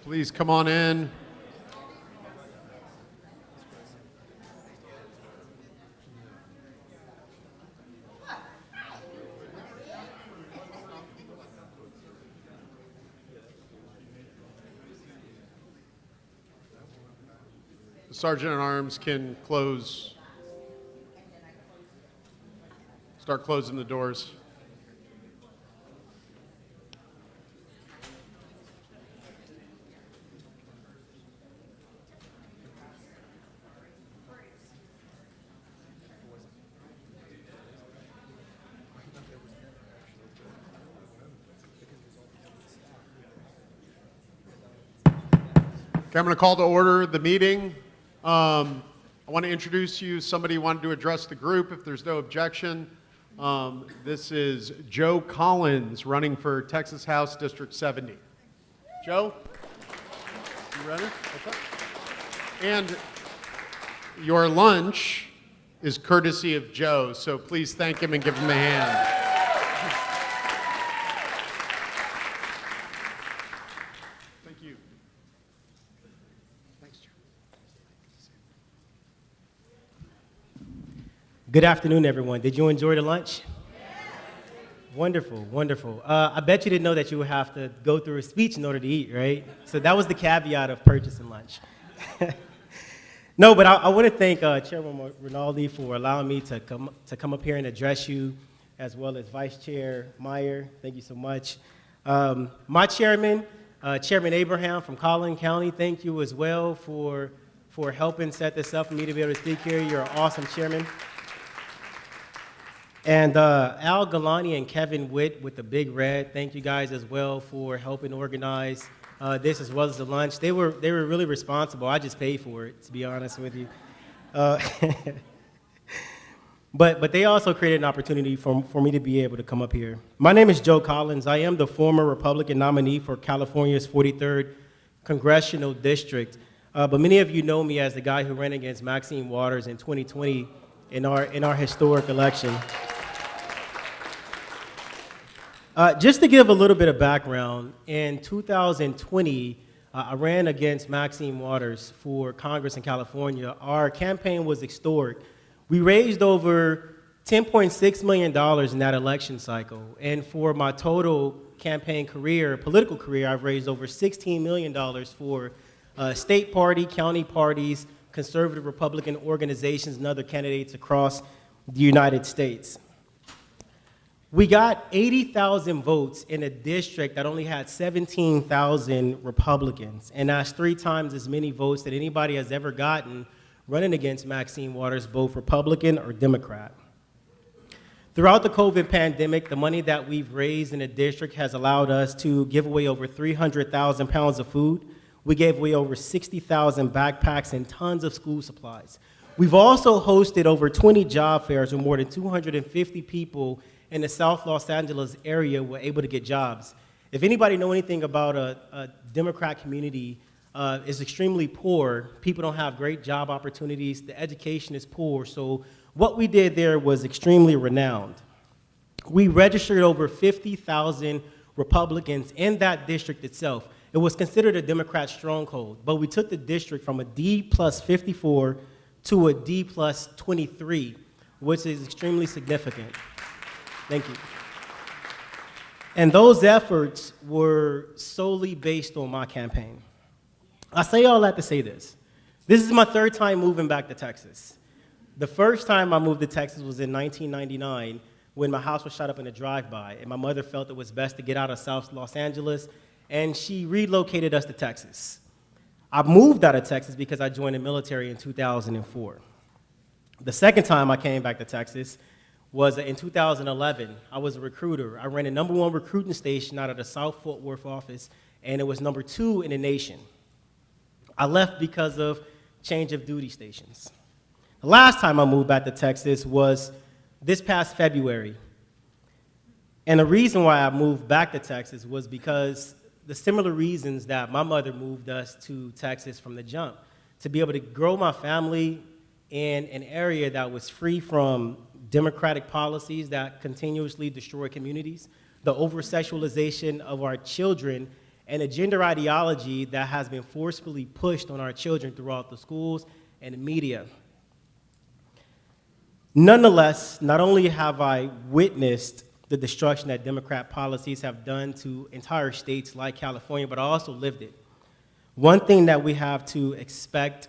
Please come on in. The Sergeant at Arms can start closing the doors. Okay, I'm going to call to order the meeting. I want to introduce you, somebody wanted to address the group if there's no objection. This is Joe Collins running for Texas House District 70. Joe, you ready? What's up? And your lunch is courtesy of Joe, so please thank him and give him a hand. Good afternoon, everyone. Did you enjoy the lunch? Wonderful, wonderful. I bet you didn't know that you would have to go through a speech in order to eat, right? So that was the caveat of purchasing lunch. No, but I want to thank Chairman Rinaldi for allowing me to come up here and address you, as well as Vice Chair Meyer. Thank you so much. My chairman, Chairman Abraham from Collin County, thank you as well for helping set this up for me to be able to speak here. You're an awesome chairman. And Al Galani and Kevin Witt with the Big Red, thank you guys as well for helping organize this as well as the lunch. They were really responsible. I just paid for it, to be honest with you. But they also created an opportunity for me to be able to come up here. My name is Joe Collins. I am the former Republican nominee for California's 43rd Congressional District. But many of you know me as the guy who ran against Maxine Waters in 2020 in our historic election. Just to give a little bit of background, in 2020, I ran against Maxine Waters for Congress in California. Our campaign was historic. We raised over $10.6 million in that election cycle. And for my total campaign career, political career, I've raised over $16 million for state party, county parties, conservative Republican organizations, and other candidates across the United States. We got 80,000 votes in a district that only had 17,000 Republicans, and that's 3 times as many votes that anybody has ever gotten running against Maxine Waters, both Republican or Democrat. Throughout the COVID pandemic, the money that we've raised in the district has allowed us to give away over 300,000 pounds of food. We gave away over 60,000 backpacks and tons of school supplies. We've also hosted over 20 job fairs where more than 250 people in the South Los Angeles area were able to get jobs. If anybody know anything about a Democrat community, is extremely poor. People don't have great job opportunities. The education is poor. So what we did there was extremely renowned. We registered over 50,000 Republicans in that district itself. It was considered a Democrat stronghold, but we took the district from a D plus 54 to a D plus 23, which is extremely significant. Thank you. And those efforts were solely based on my campaign. I say all that to say this. This is my 3rd time moving back to Texas. The first time I moved to Texas was in 1999 when my house was shot up in a drive-by, and my mother felt it was best to get out of South Los Angeles, and she relocated us to Texas. I moved out of Texas because I joined the military in 2004. The second time I came back to Texas was in 2011. I was a recruiter. I ran a #1 recruiting station out of the South Fort Worth office, and it was #2 in the nation. I left because of change of duty stations. The last time I moved back to Texas was this past February. And the reason why I moved back to Texas was because the similar reasons that my mother moved us to Texas from the jump, to be able to grow my family in an area that was free from democratic policies that continuously destroy communities, the over-sexualization of our children, and a gender ideology that has been forcefully pushed on our children throughout the schools and the media. Nonetheless, not only have I witnessed the destruction that Democrat policies have done to entire states like California, but I also lived it. One thing that we have to expect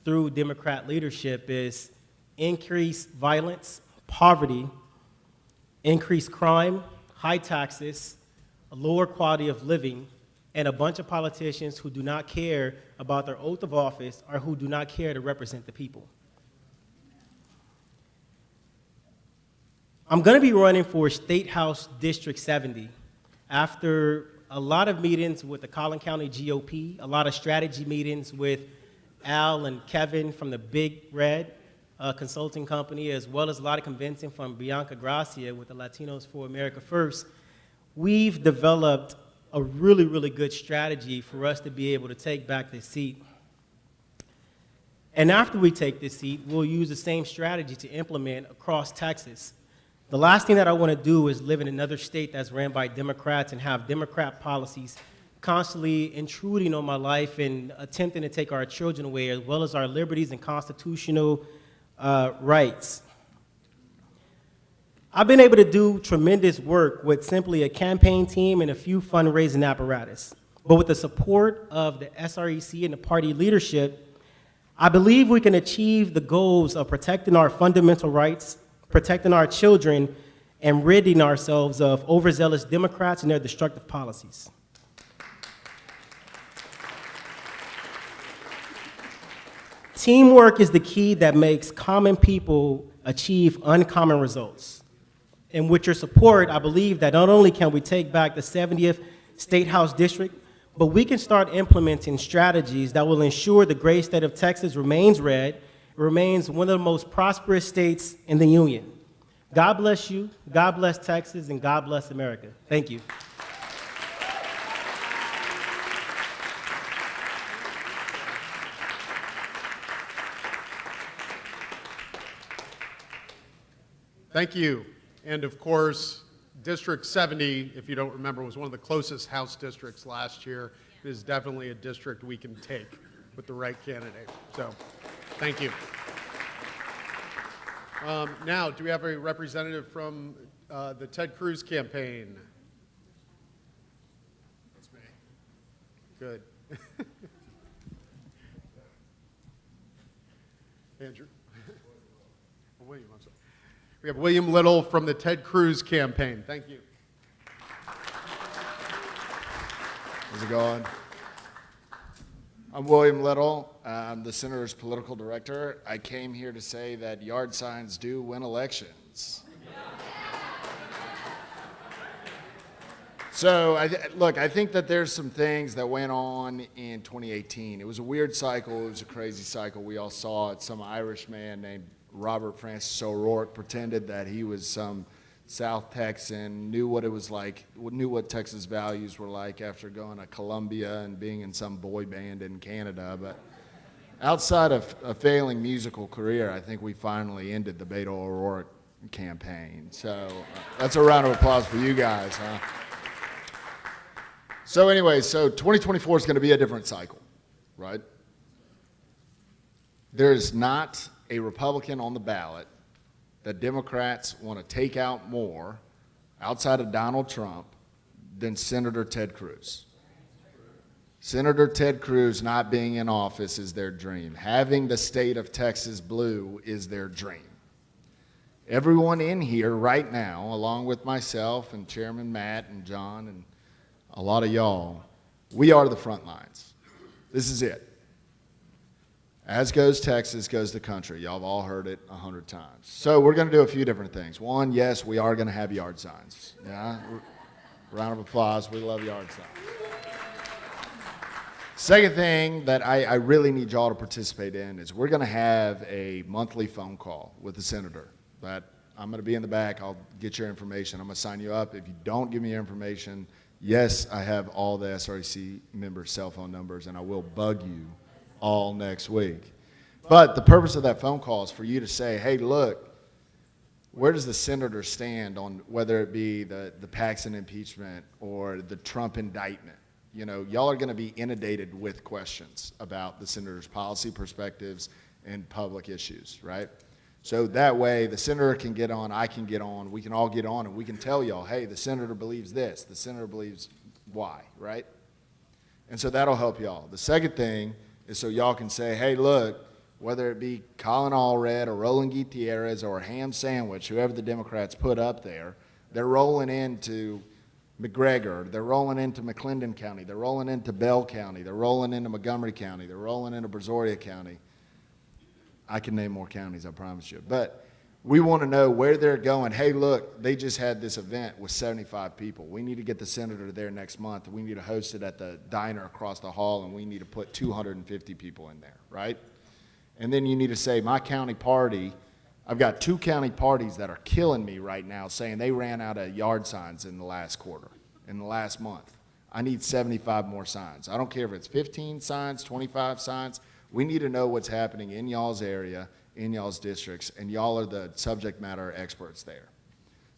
through Democrat leadership is increased violence, poverty, increased crime, high taxes, a lower quality of living, and a bunch of politicians who do not care about their oath of office or who do not care to represent the people. I'm going to be running for State House District 70 after a lot of meetings with the Collin County GOP, a lot of strategy meetings with Al and Kevin from the Big Red consulting company, as well as a lot of convincing from Bianca Gracia with the Latinos for America First. We've developed a really, really good strategy for us to be able to take back this seat. And after we take this seat, we'll use the same strategy to implement across Texas. The last thing that I want to do is live in another state that's ran by Democrats and have Democrat policies constantly intruding on my life and attempting to take our children away, as well as our liberties and constitutional rights. I've been able to do tremendous work with simply a campaign team and a few fundraising apparatus. But with the support of the SREC and the party leadership, I believe we can achieve the goals of protecting our fundamental rights, protecting our children, and ridding ourselves of overzealous Democrats and their destructive policies. Teamwork is the key that makes common people achieve uncommon results. And with your support, I believe that not only can we take back the 70th State House District, but we can start implementing strategies that will ensure the great state of Texas remains red, remains one of the most prosperous states in the Union. God bless you, God bless Texas, and God bless America. Thank you. Thank you. And of course, District 70, if you don't remember, was one of the closest House districts last year. It is definitely a district we can take with the right candidate. So, thank you. Now, do we have a representative from the Ted Cruz campaign? That's me. Good. Andrew? Oh, William, I'm sorry. We have William Little from the Ted Cruz campaign. Thank you. How's it going? I'm William Little. I'm the Senator's political director. I came here to say that yard signs do win elections. So, I think that there's some things that went on in 2018. It was a weird cycle. It was a crazy cycle. We all saw it. Some Irish man named Robert Francis O'Rourke pretended that he was some South Texan, knew what it was like, knew what Texas values were like after going to Columbia and being in some boy band in Canada. But outside of a failing musical career, I think we finally ended the Beto O'Rourke campaign. So that's a round of applause for you guys, huh? So anyway, so 2024 is going to be a different cycle, right? There's not a Republican on the ballot that Democrats want to take out more outside of Donald Trump than Senator Ted Cruz. Senator Ted Cruz not being in office is their dream. Having the state of Texas blue is their dream. Everyone in here right now, along with myself and Chairman Matt and John and a lot of y'all, we are the front lines. This is it. As goes Texas, goes the country. Y'all have all heard it 100 times. So we're going to do a few different things. One, yes, we are going to have yard signs. Yeah? Round of applause. We love yard signs. Second thing that I really need y'all to participate in is we're going to have a monthly phone call with the senator. That I'm going to be in the back. I'll get your information. I'm going to sign you up. If you don't give me your information, yes, I have all the SREC members' cell phone numbers, and I will bug you all next week. But the purpose of that phone call is for you to say, hey, look, where does the senator stand on whether it be the Paxson impeachment or the Trump indictment? You know, y'all are going to be inundated with questions about the senator's policy perspectives and public issues, right? So that way the senator can get on, I can get on, we can all get on, and we can tell y'all, hey, the senator believes this, the senator believes Y, right? And so that'll help y'all. The second thing is so y'all can say, hey, look, whether it be Colin Allred or Roland Gutierrez or Ham Sandwich, whoever the Democrats put up there, they're rolling into McGregor, they're rolling into McClendon County, they're rolling into Bell County, they're rolling into Montgomery County, they're rolling into Brazoria County. I can name more counties, I promise you. But we want to know where they're going. Hey, look, they just had this event with 75 people. We need to get the senator there next month. We need to host it at the diner across the hall, and we need to put 250 people in there, right? And then you need to say, my county party, I've got 2 county parties that are killing me right now saying they ran out of yard signs in the last quarter, in the last month. I need 75 more signs. I don't care if it's 15 signs, 25 signs. We need to know what's happening in y'all's area, in y'all's districts, and y'all are the subject matter experts there.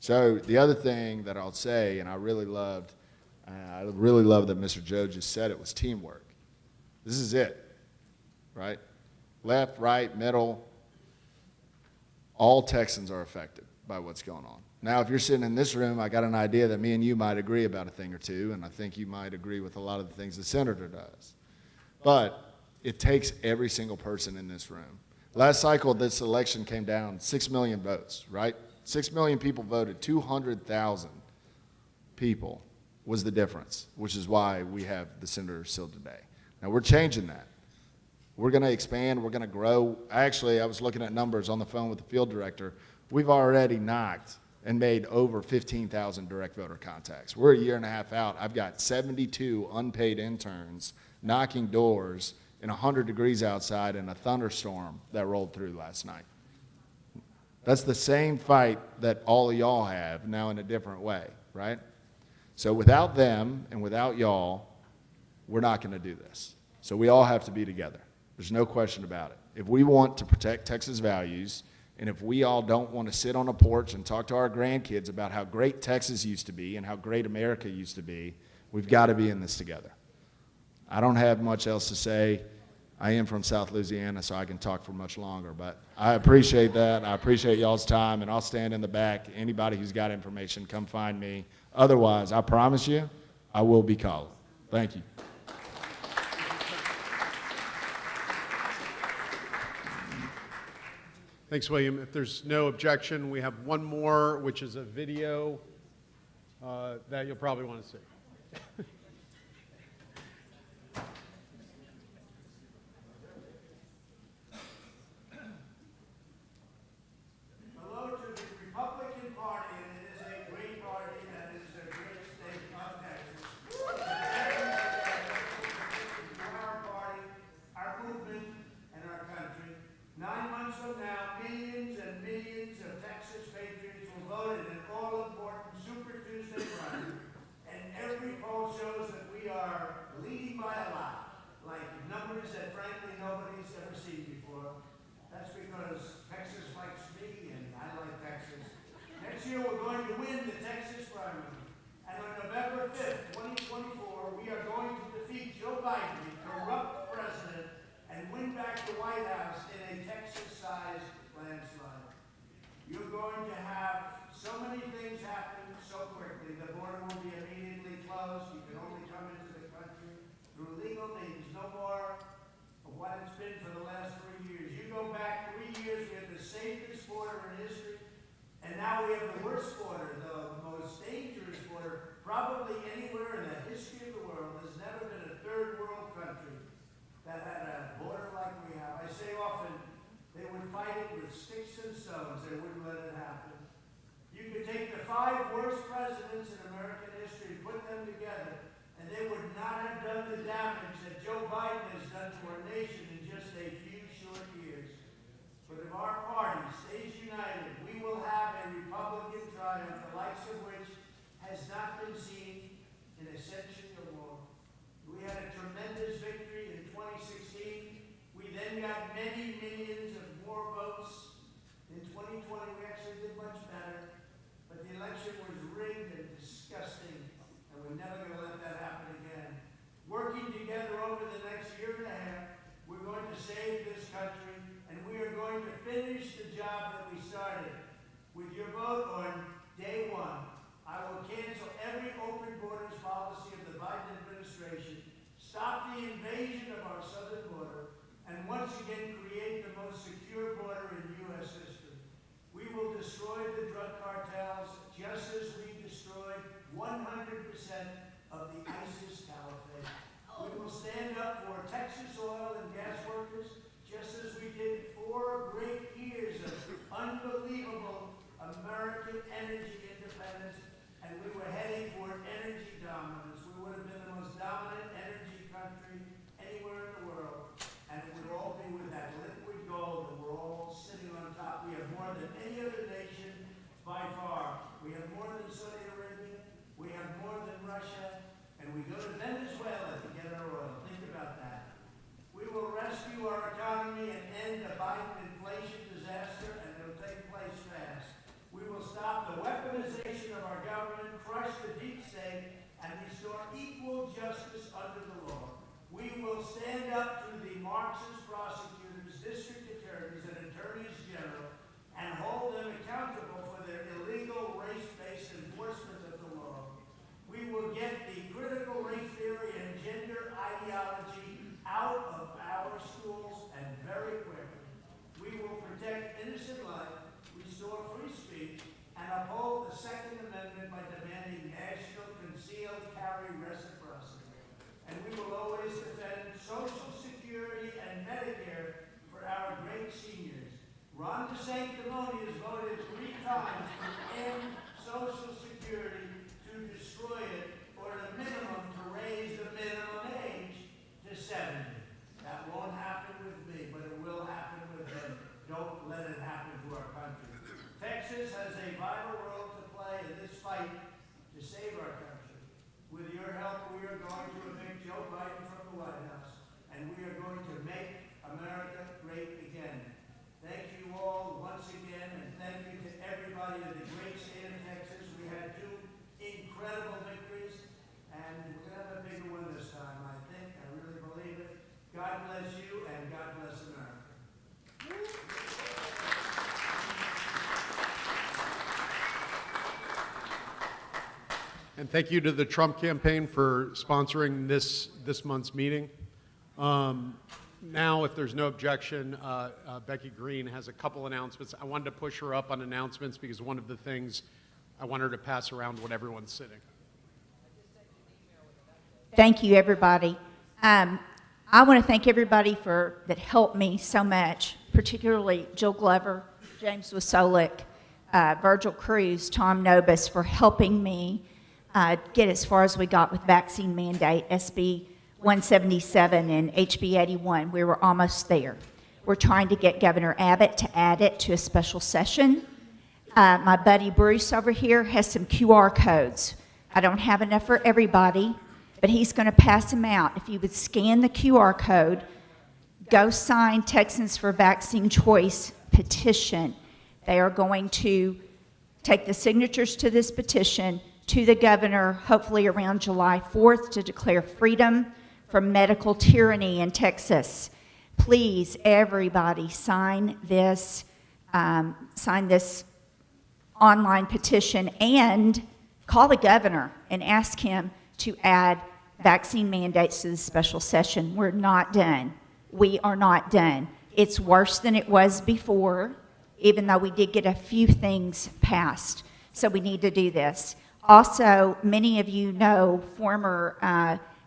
So the other thing that I'll say, and I really loved that Mr. Joe just said it, was teamwork. This is it, right? Left, right, middle, all Texans are affected by what's going on. Now, if you're sitting in this room, I got an idea that me and you might agree about a thing or two, and I think you might agree with a lot of the things the senator does. But it takes every single person in this room. Last cycle, this election came down 6 million votes, right? 6 million people voted. 200,000 people was the difference, which is why we have the senator still today. Now, we're changing that. We're going to expand. We're going to grow. Actually, I was looking at numbers on the phone with the field director. We've already knocked and made over 15,000 direct voter contacts. We're a year and a half out. I've got 72 unpaid interns knocking doors in 100 degrees outside in a thunderstorm that rolled through last night. That's the same fight that all of y'all have, now in a different way, right? So without them and without y'all, we're not going to do this. So we all have to be together. There's no question about it. If we want to protect Texas values, and if we all don't want to sit on a porch and talk to our grandkids about how great Texas used to be and how great America used to be, we've got to be in this together. I don't have much else to say. I am from South Louisiana, so I can talk for much longer, but I appreciate that. I appreciate y'all's time, and I'll stand in the back. Anybody who's got information, come find me. Otherwise, I promise you, I will be calling. Thank you. Thanks, William. If there's no objection, we have one more, which is a video that you'll probably want to see. Hello to the Republican Party, and it is a great party, and it is a great state of Texas. Our party, our movement, and our country. 9 months from now, millions and millions of Texas patriots will vote in an all-important Super Tuesday primary, and every poll shows that we are leading by a lot, like numbers that frankly nobody's ever seen before. That's because Texas likes me and I like Texas. Next year we're going to win the Texas primary. And on November 5th, 2024, we are going to defeat Joe Biden, the corrupt president, and win back the White House in a Texas-sized landslide. You're going to have so many things happen so quickly. The border will be immediately closed. You can only come into the country through legal means. No more of what it's been for the last 3 years. You go back 3 years, we had the safest border in history, and now we have the worst border, the most dangerous border probably anywhere in the history of the world. There's never been a third world country that had a border like we have. I say often, they would fight it with sticks and stones. They wouldn't let it happen. You could take the 5 worst presidents in American history, put them together, and they would not have done the damage that Joe Biden has done to our nation in just a few short years. But if our party stays united, we will have a Republican triumph, the likes of which has not been seen in a century or more. We had a tremendous victory in 2016. We then got many millions of more votes. In 2020, we actually did much better. But the election was rigged and disgusting, and we're never going to let that happen again. finish the job that we started. With your vote on day one, I will cancel every open borders policy of the Biden administration, stop the invasion of our southern border, and once again create the most secure border in U.S. history. We will destroy the drug cartels just as we destroyed 100% of the ISIS caliphate. We will stand up for Texas oil and gas workers just as we did 4 great years of unbelievable American energy independence, and we were heading for energy dominance. We would have been the most dominant energy country anywhere in the world, and it would all be with that liquid gold that we're all sitting on top. We have more than any other nation by far. We have more than Saudi Arabia, we have more than Russia, and we go to Venezuela to get our oil. Think about that. We will rescue our economy and end the Biden inflation disaster, and it'll take place fast. We will stop the weaponization of our government, crush the deep state, and restore equal justice under the law. We will stand up to the Marxist prosecutors, district attorneys, and attorneys general, and hold them accountable for their illegal race-based enforcement of the law. We will get the critical race theory and gender ideology out of our schools, and very quickly. We will protect innocent life, restore free speech, and uphold the Second Amendment by demanding national concealed carry reciprocity. And we will always defend Social Security and Medicare for our great seniors. Ron DeSanctimonious voted 3 times to end Social Security, to destroy it, or at a minimum to raise the minimum age to 70. That won't happen with me, but it will happen with him. Don't let it happen to our country. Texas has a vital role to play in this fight to save our country. With your help, we are going to evict Joe Biden from the White House, and we are going to make America great again. Thank you all once again, and thank you to everybody in the great state of Texas. We had 2 incredible victories, and we're going to have a bigger one this time, I think. I really believe it. God bless you, and God bless America. And thank you to the Trump campaign for sponsoring this month's meeting. Now, if there's no objection, Becky Green has a couple announcements. I wanted to push her up on announcements because one of the things I want her to pass around when everyone's sitting. Thank you, everybody. I want to thank everybody that helped me so much, particularly Jill Glover, James Wasolik, Virgil Cruz, Tom Nobis, for helping me get as far as we got with vaccine mandate, SB 177 and HB 81. We were almost there. We're trying to get Governor Abbott to add it to a special session. My buddy Bruce over here has some QR codes. I don't have enough for everybody, but he's going to pass them out. If you would scan the QR code, go sign Texans for Vaccine Choice petition. They are going to take the signatures to this petition to the governor, hopefully around July 4th, to declare freedom from medical tyranny in Texas. Please, everybody, sign this online petition and call the governor and ask him to add vaccine mandates to the special session. We're not done. We are not done. It's worse than it was before, even though we did get a few things passed. So we need to do this. Also, many of you know former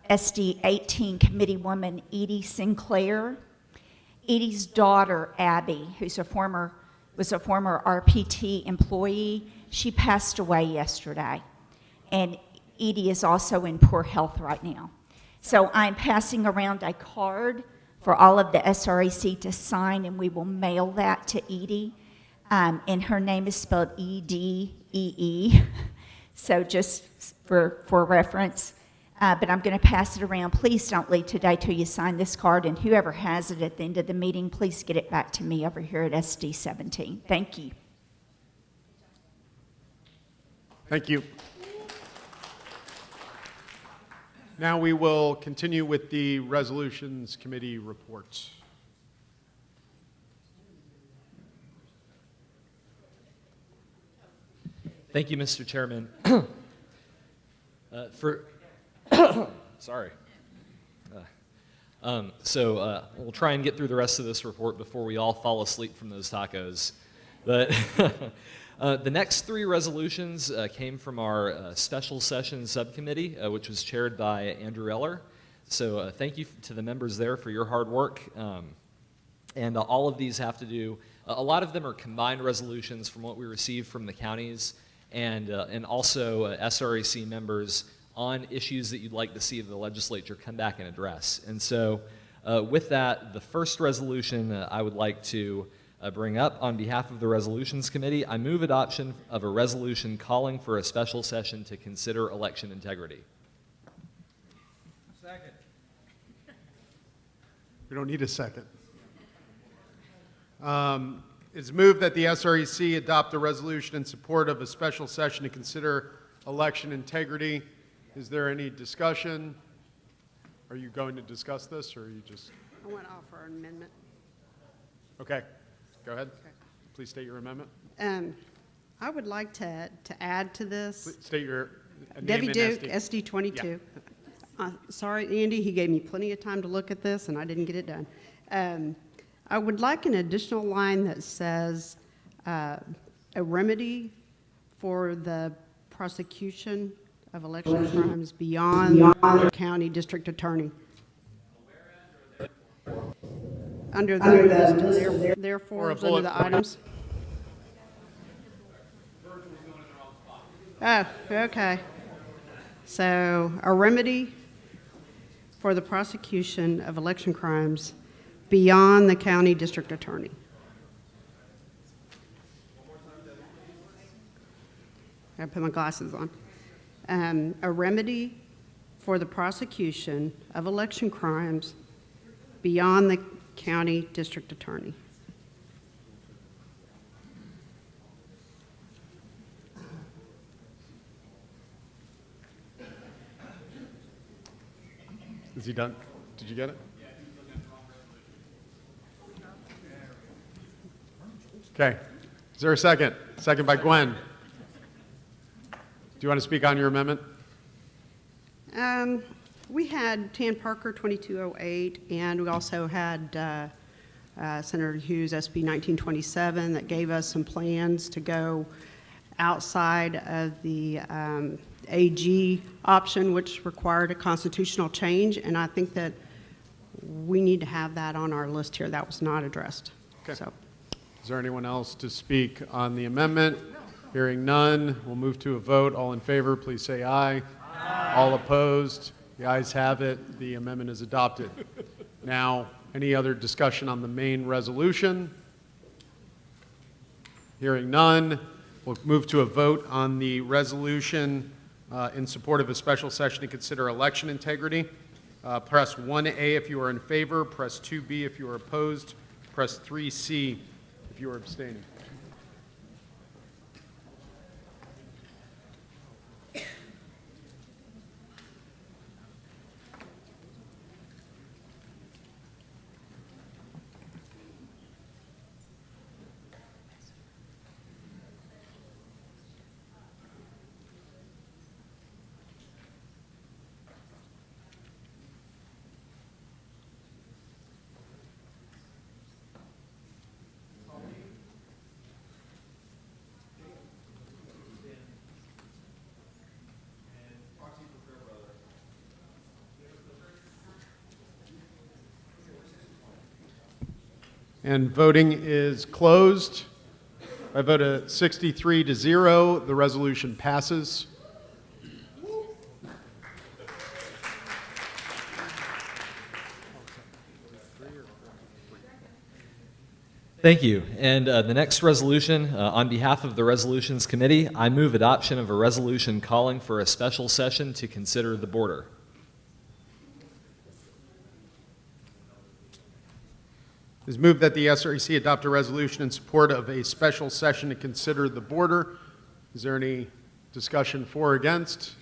SD 18 committee woman Edie Sinclair. Edie's daughter, Abby, was a former RPT employee, she passed away yesterday. And Edie is also in poor health right now. So I'm passing around a card for all of the SREC to sign, and we will mail that to Edie. And her name is spelled E-D-E-E, so just for reference. But I'm going to pass it around. Please don't leave today till you sign this card, and whoever has it at the end of the meeting, please get it back to me over here at SD 17. Thank you. Thank you. Now we will continue with the Resolutions Committee reports. Thank you, Mr. Chairman. Sorry. We'll try and get through the rest of this report before we all fall asleep from those tacos. But the next three resolutions came from our special session subcommittee, which was chaired by Andrew Eller. So thank you to the members there for your hard work. And all of these have to do, a lot of them are combined resolutions from what we received from the counties and also SREC members on issues that you'd like to see the legislature come back and address. And so with that, the first resolution I would like to bring up on behalf of the Resolutions Committee, I move adoption of a resolution calling for a special session to consider election integrity. Second. We don't need a second. It's moved that the SREC adopt a resolution in support of a special session to consider election integrity. Is there any discussion? Are you going to discuss this, or are you just? I want to offer an amendment. Okay, go ahead. Please state your amendment. I would like to add to this. Please state your name Debbie and Duke, SD. SD22. Sorry, Andy, he gave me plenty of time to look at this, and I didn't get it done. I would like an additional line that says a remedy for the prosecution of election crimes beyond the county district attorney. Under the list, therefore, under bullet the point. items. Oh, okay. So, a remedy for the prosecution of election crimes beyond the county district attorney. I put my glasses on. A remedy for the prosecution of election crimes beyond the county district attorney. Is he done? Did you get it? Okay. Is there a second? Second by Gwen. Do you want to speak on your amendment? We had Tan Parker 2208, and we also had Senator Hughes SB 1927 that gave us some plans to go outside of the AG option, which required a constitutional change, and I think that we need to have that on our list here. That was not addressed. Okay. So. Is there anyone else to speak on the amendment? Hearing none, we'll move to a vote. All in favor, please say aye. Aye. All opposed? The ayes have it. The amendment is adopted. Now, any other discussion on the main resolution? Hearing none, we'll move to a vote on the resolution in support of a special session to consider election integrity. Press 1A if you are in favor. Press 2B if you are opposed. Press 3C if you are abstaining. And voting is closed. By a vote of 63-0, the resolution passes. Thank you. And the next resolution, on behalf of the Resolutions Committee, I move adoption of a resolution calling for a special session to consider the border. It is moved that the SREC adopt a resolution in support of a special session to consider the border. Is there any discussion for or against?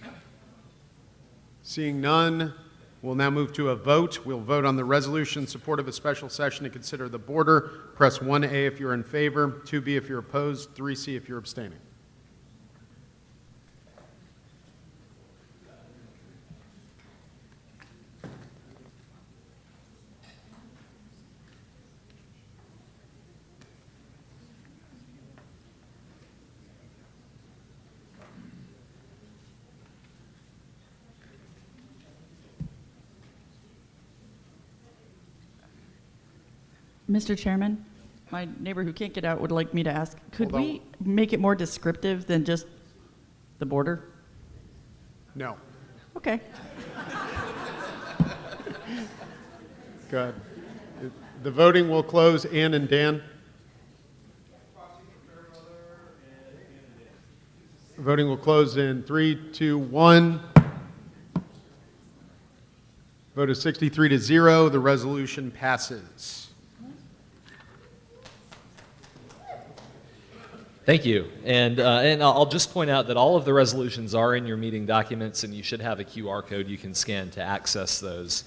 Seeing none, we'll now move to a vote. We'll vote on the resolution in support of a special session to consider the border. Press 1A if you're in favor, 2B if you're opposed, 3C if you're abstaining. Mr. Chairman, my neighbor who can't get out would like me to ask, could Hold on. we make it more descriptive than just the border? No. Okay. Good. The voting will close. Ann and Dan? Voting will close in 3, 2, 1. Vote is 63 to 0. The resolution passes. Thank you. And I'll just point out that all of the resolutions are in your meeting documents, and you should have a QR code you can scan to access those.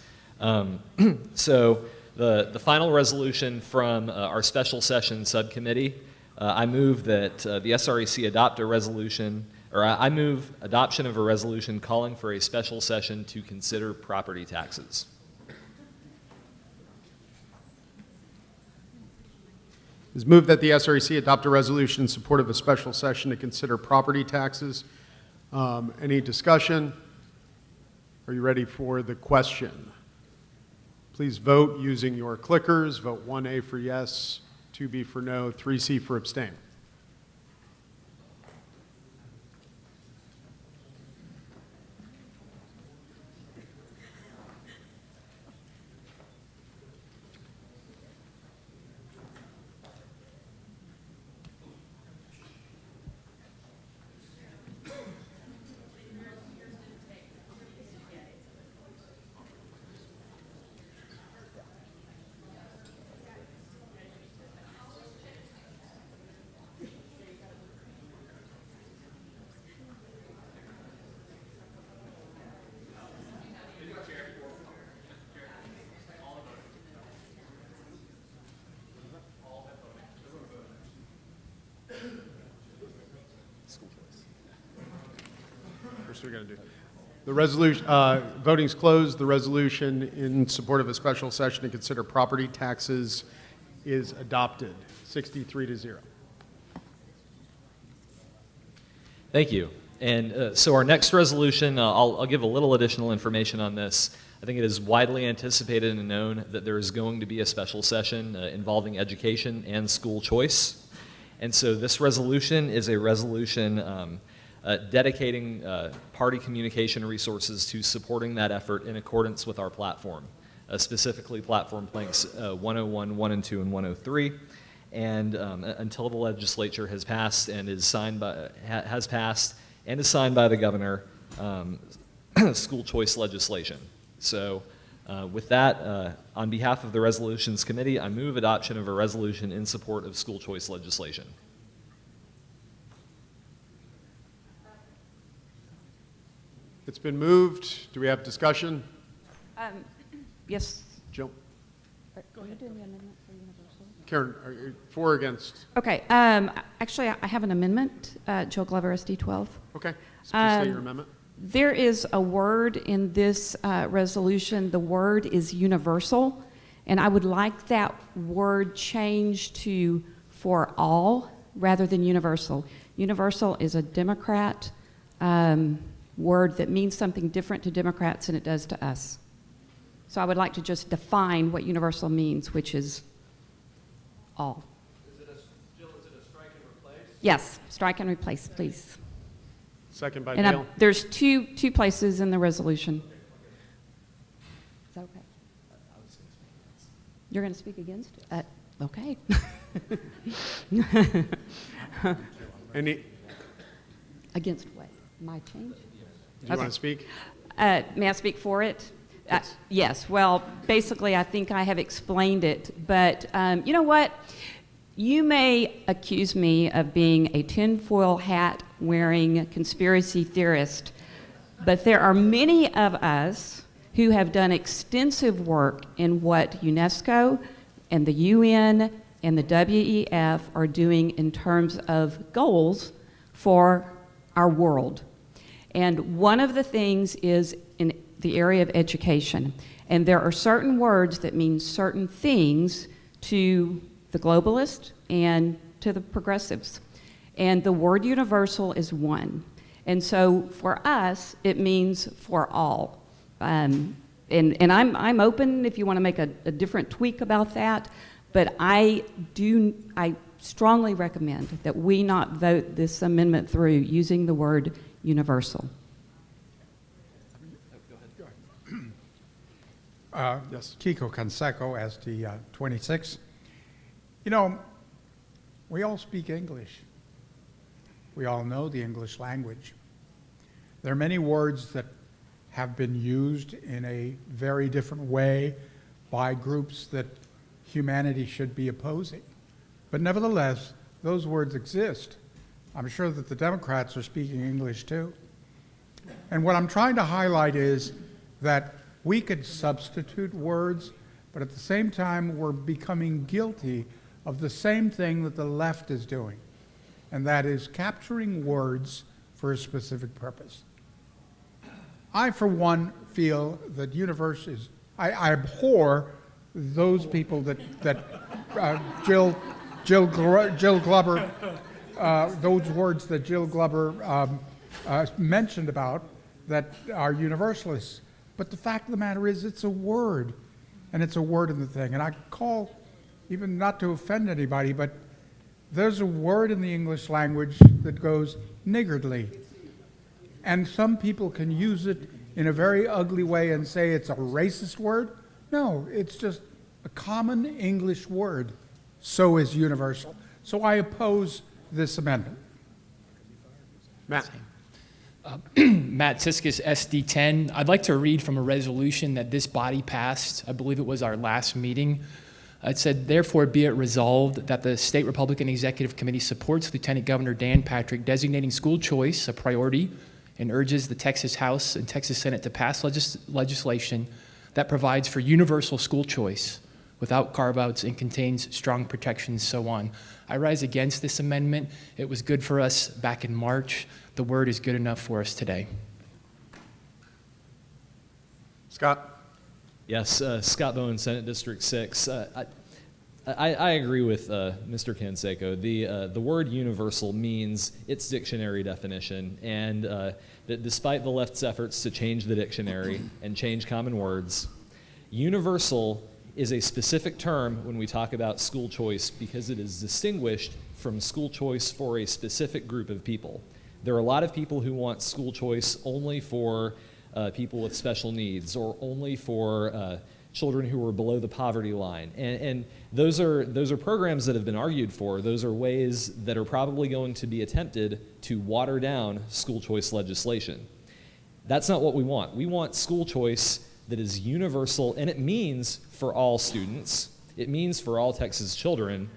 So the final resolution from our special session subcommittee, I move that the SREC adopt a resolution, or I move adoption of a resolution calling for a special session to consider property taxes. It's moved that the SREC adopt a resolution in support of a special session to consider property taxes. Any discussion? Are you ready for the question? Please vote using your clickers. Vote 1A for yes, 2B for no, 3C for abstain. First, we're going to do the resolution. Voting's closed. The resolution in support of a special session to consider property taxes is adopted, 63 to 0. Thank you. And so our next resolution, I'll give a little additional information on this. I think it is widely anticipated and known that there is going to be a special session involving education and school choice. And so this resolution is a resolution dedicating party communication resources to supporting that effort in accordance with our platform, specifically platform planks 101, 1 and 2, and 103. And until the legislature has passed and is signed by, has passed and is signed by the governor, school choice legislation. So with that, on behalf of the Resolutions Committee, I move adoption of a resolution in support of school choice legislation. It's been moved. Do we have discussion? Yes. Jill? Go ahead. Karen, are you for or against? Okay. Actually, I have an amendment. Jill Glover, SD 12. Okay. So please state your amendment. There is a word in this resolution. The word is universal, and I would like that word changed to for all rather than universal. Universal is a Democrat word that means something different to Democrats than it does to us. So I would like to just define what universal means, which is all. Jill, is it a strike and replace? Yes, strike and replace, please. Second by And Dale. there's two places in the resolution. Is that okay? You're going to speak against it? Okay. Any, Against what? My change? do you want to speak? May I speak for it? Yes. Yes. Well, basically, I think I have explained it. But you know what? You may accuse me of being a tinfoil hat wearing conspiracy theorist, but there are many of us who have done extensive work in what UNESCO and the UN and the WEF are doing in terms of goals for our world. And one of the things is in the area of education. And there are certain words that mean certain things to the globalists and to the progressives. And the word universal is one. And so for us, it means for all. And I'm open if you want to make a different tweak about that, But I strongly recommend that we not vote this amendment through using the word universal. Yes. Kiko Canseco, SD 26. You know, we all speak English. We all know the English language. There are many words that have been used in a very different way by groups that humanity should be opposing. But nevertheless, those words exist. I'm sure that the Democrats are speaking English too. And what I'm trying to highlight is that we could substitute words, but at the same time, we're becoming guilty of the same thing that the left is doing, and that is capturing words for a specific purpose. I, for one, feel that universe is, I abhor those people that Jill Glover, those words that Jill Glover mentioned about that are universalists. But the fact of the matter is, it's a word, and it's a word in the thing. And I call, even not to offend anybody, but there's a word in the English language that goes niggardly. And some people can use it in a very ugly way and say it's a racist word. No, it's just a common English word. So is universal. So I oppose this amendment. Matt. Matt Tiskus, SD10. I'd like to read from a resolution that this body passed. I believe it was our last meeting. It said, therefore be it resolved that the State Republican Executive Committee supports Lieutenant Governor Dan Patrick designating school choice a priority and urges the Texas House and Texas Senate to pass legislation that provides for universal school choice without carve-outs and contains strong protections, so on. I rise against this amendment. It was good for us back in March. The word is good enough for us today. Scott. Yes, Scott Bowen, Senate District 6. I agree with Mr. Canseco. The word universal means its dictionary definition, and that despite the left's efforts to change the dictionary and change common words, universal is a specific term when we talk about school choice because it is distinguished from school choice for a specific group of people. There are a lot of people who want school choice only for people with special needs or only for children who are below the poverty line. And those are programs that have been argued for. Those are ways that are probably going to be attempted to water down school choice legislation. That's not what we want. We want school choice that is universal, and it means for all students. It means for all Texas children,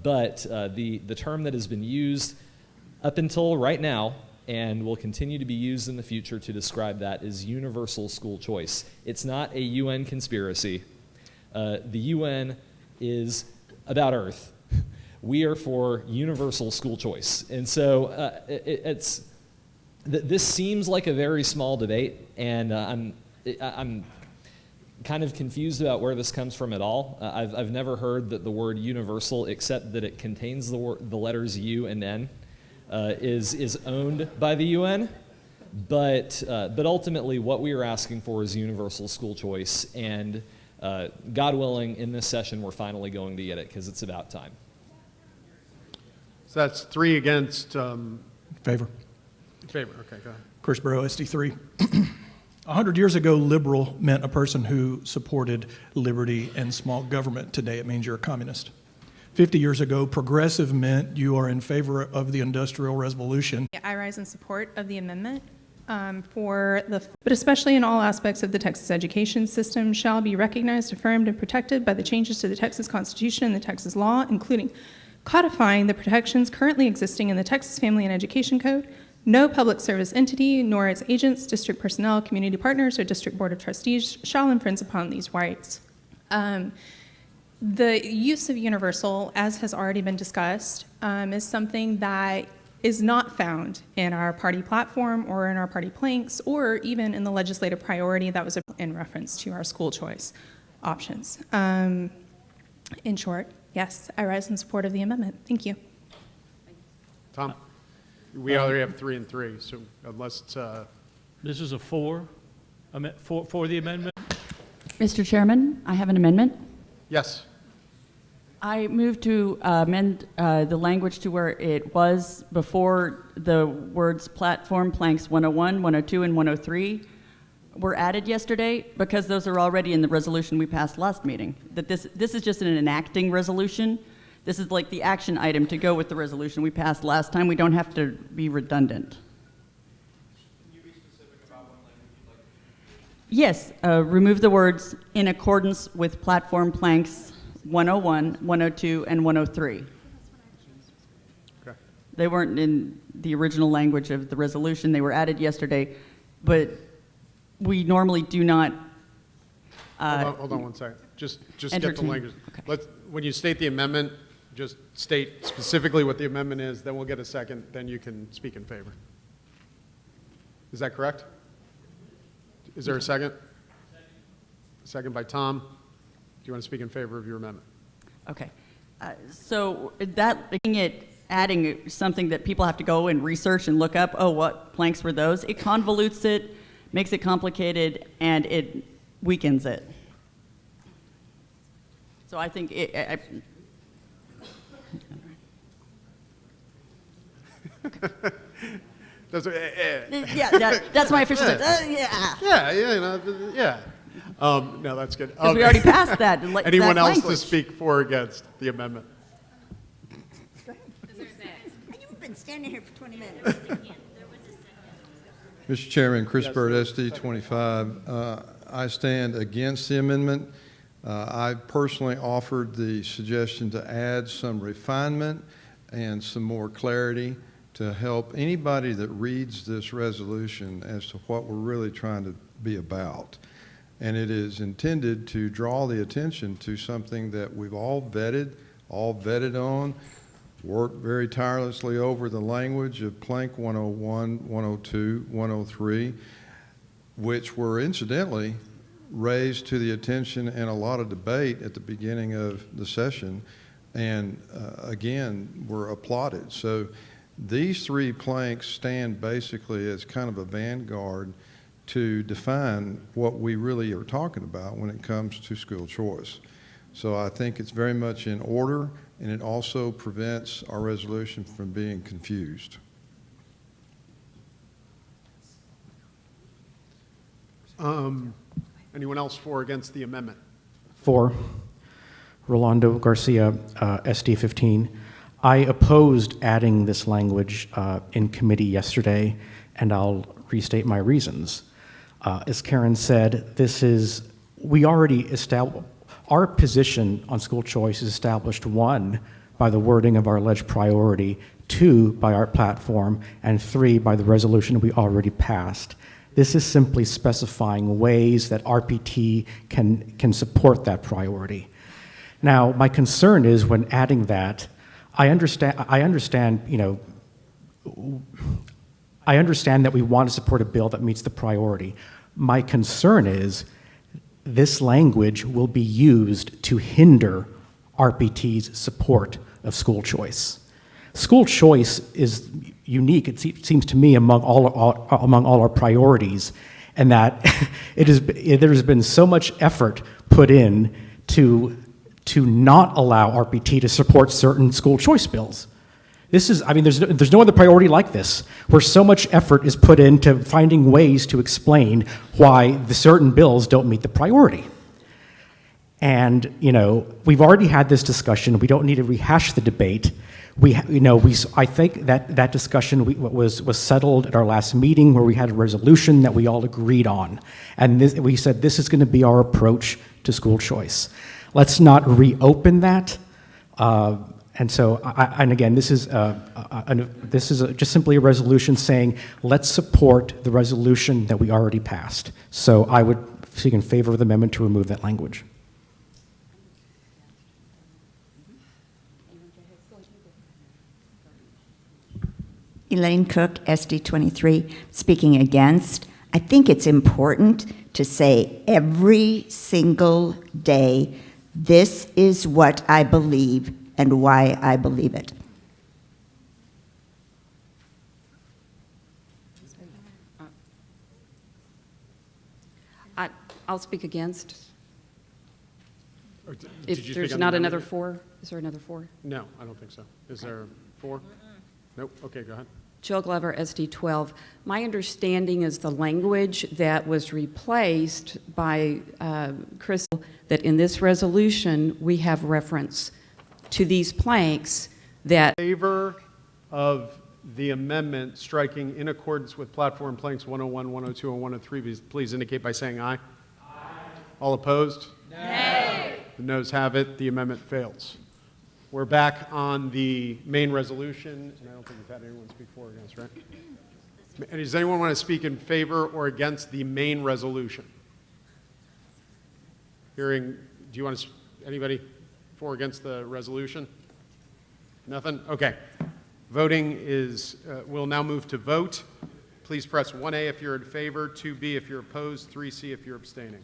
but the term that has been used up until right now and will continue to be used in the future to describe that is universal school choice. It's not a UN conspiracy. The UN is about Earth. We are for universal school choice. And so this seems like a very small debate, and I'm kind of confused about where this comes from at all. I've never heard that the word universal, except that it contains the letters U and N, is owned by the UN, but ultimately what we are asking for is universal school choice, and God willing, in this session we're finally going to get it because it's about time. So that's 3 against. Favor. Favor. Okay, go ahead. Chris Burrow, SD3. 100 years ago, liberal meant a person who supported liberty and small government. Today, it means you're a communist. 50 years ago, progressive meant you are in favor of the Industrial Revolution. I rise in support of the amendment but especially in all aspects of the Texas education system shall be recognized, affirmed, and protected by the changes to the Texas Constitution and the Texas law, including codifying the protections currently existing in the Texas Family and Education Code. No public service entity, nor its agents, district personnel, community partners, or district board of trustees shall infringe upon these rights. The use of universal, as has already been discussed, is something that is not found in our party platform or in our party planks or even in the legislative priority that was in reference to our school choice options. In short, yes, I rise in support of the amendment. Thank you. Tom? We already have 3 and 3, so unless it's This is a for the amendment? Mr. Chairman, I have an amendment. yes. I moved to amend the language to where it was before the words platform planks 101, 102, and 103 were added yesterday, because those are already in the resolution we passed last meeting. That this is just an enacting resolution. This is like the action item to go with the resolution we passed last time. We don't have to be redundant. Yes, remove the words "in accordance with platform planks 101, 102, and 103. Okay. They weren't in the original language of the resolution. They were added yesterday, but we normally do not. Hold on one second. Just get the entertain- language. okay. When you state the amendment, just state specifically what the amendment is, then we'll get a second, then you can speak in favor. Is that correct? Is there a second? Second by Tom. Do you want to speak in favor of your amendment? Okay. So that making it adding something that people have to go and research and look up, oh, what planks were those? It convolutes it, makes it complicated, and it weakens it. So I think that's my official yeah. Yeah, you know, yeah. No, that's good. Because we already passed that. Anyone that else to language. speak for or against the amendment? You've been standing here for 20 minutes. Mr. Chairman, Chris Bird, SD 25. I stand against the amendment. I personally offered the suggestion to add some refinement and some more clarity to help anybody that reads this resolution as to what we're really trying to be about. And it is intended to draw the attention to something that we've all vetted on, worked very tirelessly over the language of Plank 101, 102, 103, which were incidentally raised to the attention and a lot of debate at the beginning of the session, and again, were applauded. So these three planks stand basically as kind of a vanguard to define what we really are talking about when it comes to school choice. So I think it's very much in order, and it also prevents our resolution from being confused. Anyone else for or against the amendment? For Rolando Garcia, SD 15. I opposed adding this language in committee yesterday, and I'll restate my reasons. As Karen said, we already established, our position on school choice is established, 1, by the wording of our alleged priority, 2, by our platform, and 3, by the resolution we already passed. This is simply specifying ways that RPT can support that priority. Now, my concern is when adding that, I understand, you know, I understand that we want to support a bill that meets the priority. My concern is this language will be used to hinder RPT's support of school choice. School choice is unique, it seems to me, among all our priorities, and that there has been so much effort put in to not allow RPT to support certain school choice bills. This is, I mean, there's no other priority like this, where so much effort is put into finding ways to explain why the certain bills don't meet the priority. And, you know, we've already had this discussion. We don't need to rehash the debate. I think that discussion was settled at our last meeting, where we had a resolution that we all agreed on. And we said this is going to be our approach to school choice. Let's not reopen that. And so, and again, this is just simply a resolution saying, let's support the resolution that we already passed. So I would speak in favor of the amendment to remove that language. Elaine Cook, SD 23, speaking against. I think it's important to say every single day, this is what I believe and why I believe it. I'll speak against. Or did you If speak there's on the not another amendment? 4, is there another 4? No, I don't think so. Is there 4? Nope. Okay, go ahead. Jill Glover, SD 12. My understanding is the language that was replaced by Chris, that in this resolution, we have reference to these planks that Favor of the amendment striking in accordance with platform planks 101, 102, and 103, please indicate by saying aye. Aye. All opposed? Nay. The noes have it. The amendment fails. We're back on the main resolution, and I don't think we've had anyone speak for or against, right? And does anyone want to speak in favor or against the main resolution? Hearing, do you want to, anybody for or against the resolution? Nothing? Okay. Voting is, we'll now move to vote. Please press 1A if you're in favor, 2B if you're opposed, 3C if you're abstaining.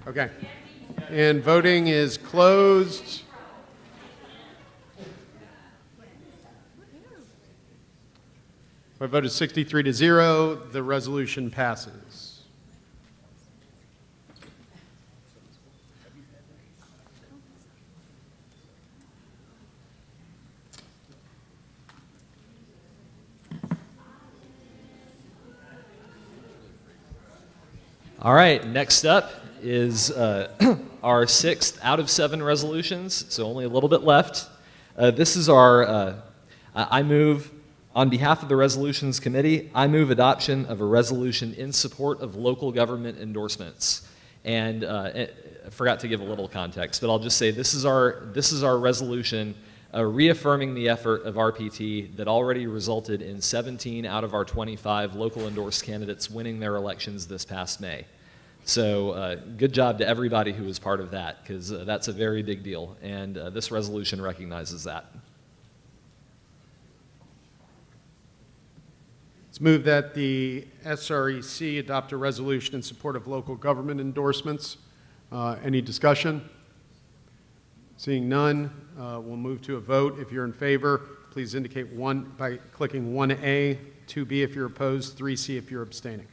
Okay. And voting is closed. By a vote of 63-0, the resolution passes. All right, next up is our 6th out of 7 resolutions, so only a little bit left. This is our, I move, on behalf of the Resolutions Committee, I move adoption of a resolution in support of local government endorsements. And I forgot to give a little context, but I'll just say this is our resolution reaffirming the effort of RPT that already resulted in 17 out of our 25 local endorsed candidates winning their elections this past May. So good job to everybody who was part of that, because that's a very big deal, and this resolution recognizes that. It's moved that the SREC adopt a resolution in support of local government endorsements. Any discussion? Seeing none, we'll move to a vote. If you're in favor, please indicate 1 by clicking 1A, 2B if you're opposed, 3C if you're abstaining.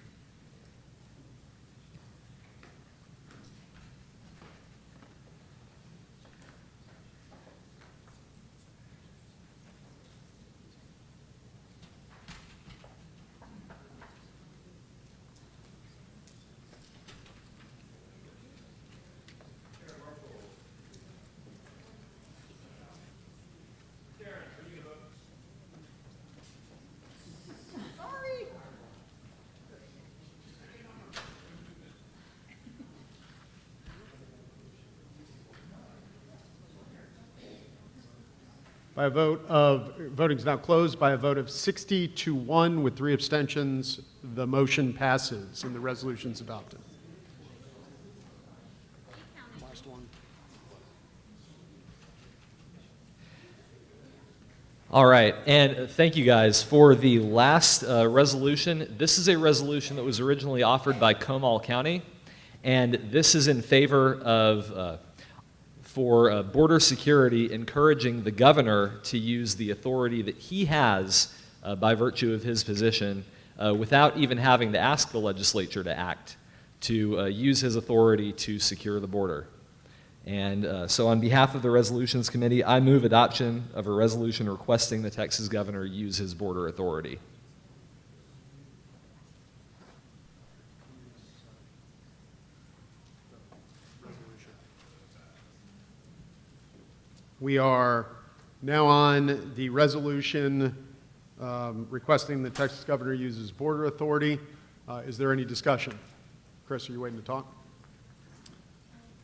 By a vote of, voting is now closed. By a vote of 60-1 with 3 abstentions, the motion passes and the resolution is adopted. Last one. All right, and thank you guys for the last resolution. This is a resolution that was originally offered by Comal County, and this is in favor of for border security, encouraging the governor to use the authority that he has by virtue of his position without even having to ask the legislature to act, to use his authority to secure the border. And so on behalf of the Resolutions Committee, I move adoption of a resolution requesting the Texas governor use his border authority. We are now on the resolution requesting the Texas governor uses border authority. Is there any discussion? Chris, are you waiting to talk?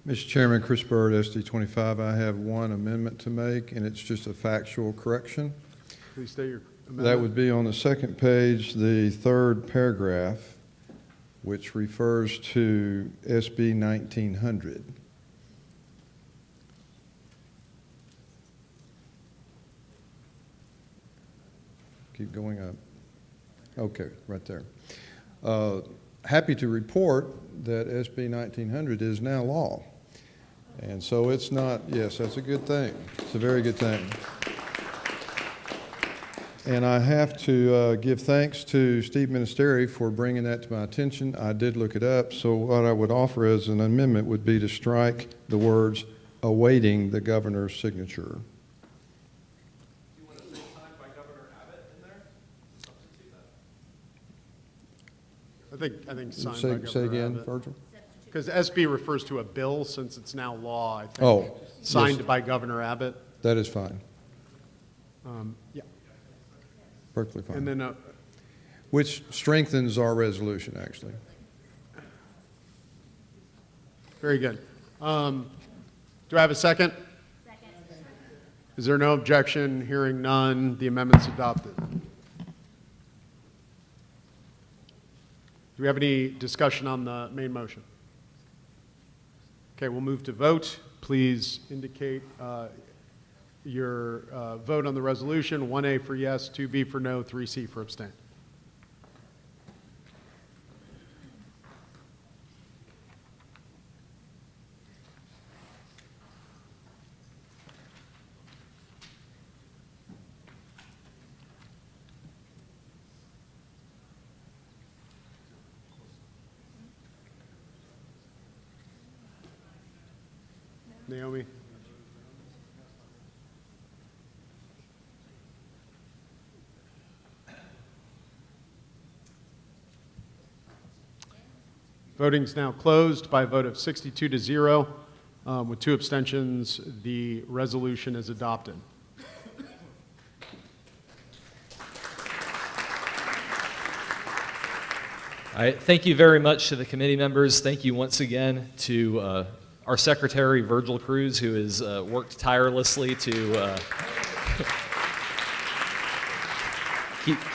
Mr. Chairman, Chris Byrd, SD 25. I have one amendment to make, and it's just a factual correction. Please state your amendment. That would be on the second page, the third paragraph, which refers to SB 1900. Keep going up. Okay, right there. Happy to report that SB 1900 is now law. And so it's not, yes, that's a good thing. It's a very good thing. And I have to give thanks to Steve Ministeri for bringing that to my attention. I did look it up, so what I would offer as an amendment would be to strike the words awaiting the governor's signature. I think signed by Say Governor again, Abbott. Virgil? Because SB refers to a bill, since it's now law, I think. Oh, Signed yes. by Governor Abbott. That is fine. Yeah. Perfectly fine. And then, Which strengthens our resolution, actually. very good. Do I have a second? Second. Is there no objection? Hearing none, the amendment's adopted. Do we have any discussion on the main motion? Okay, we'll move to vote. Please indicate your vote on the resolution. 1A for yes, 2B for no, 3C for abstain. Naomi? Voting's now closed by a vote of 62 to 0. With 2 abstentions, the resolution is adopted. All right, thank you very much to the committee members. Thank you once again to our secretary, Virgil Cruz, who has worked tirelessly to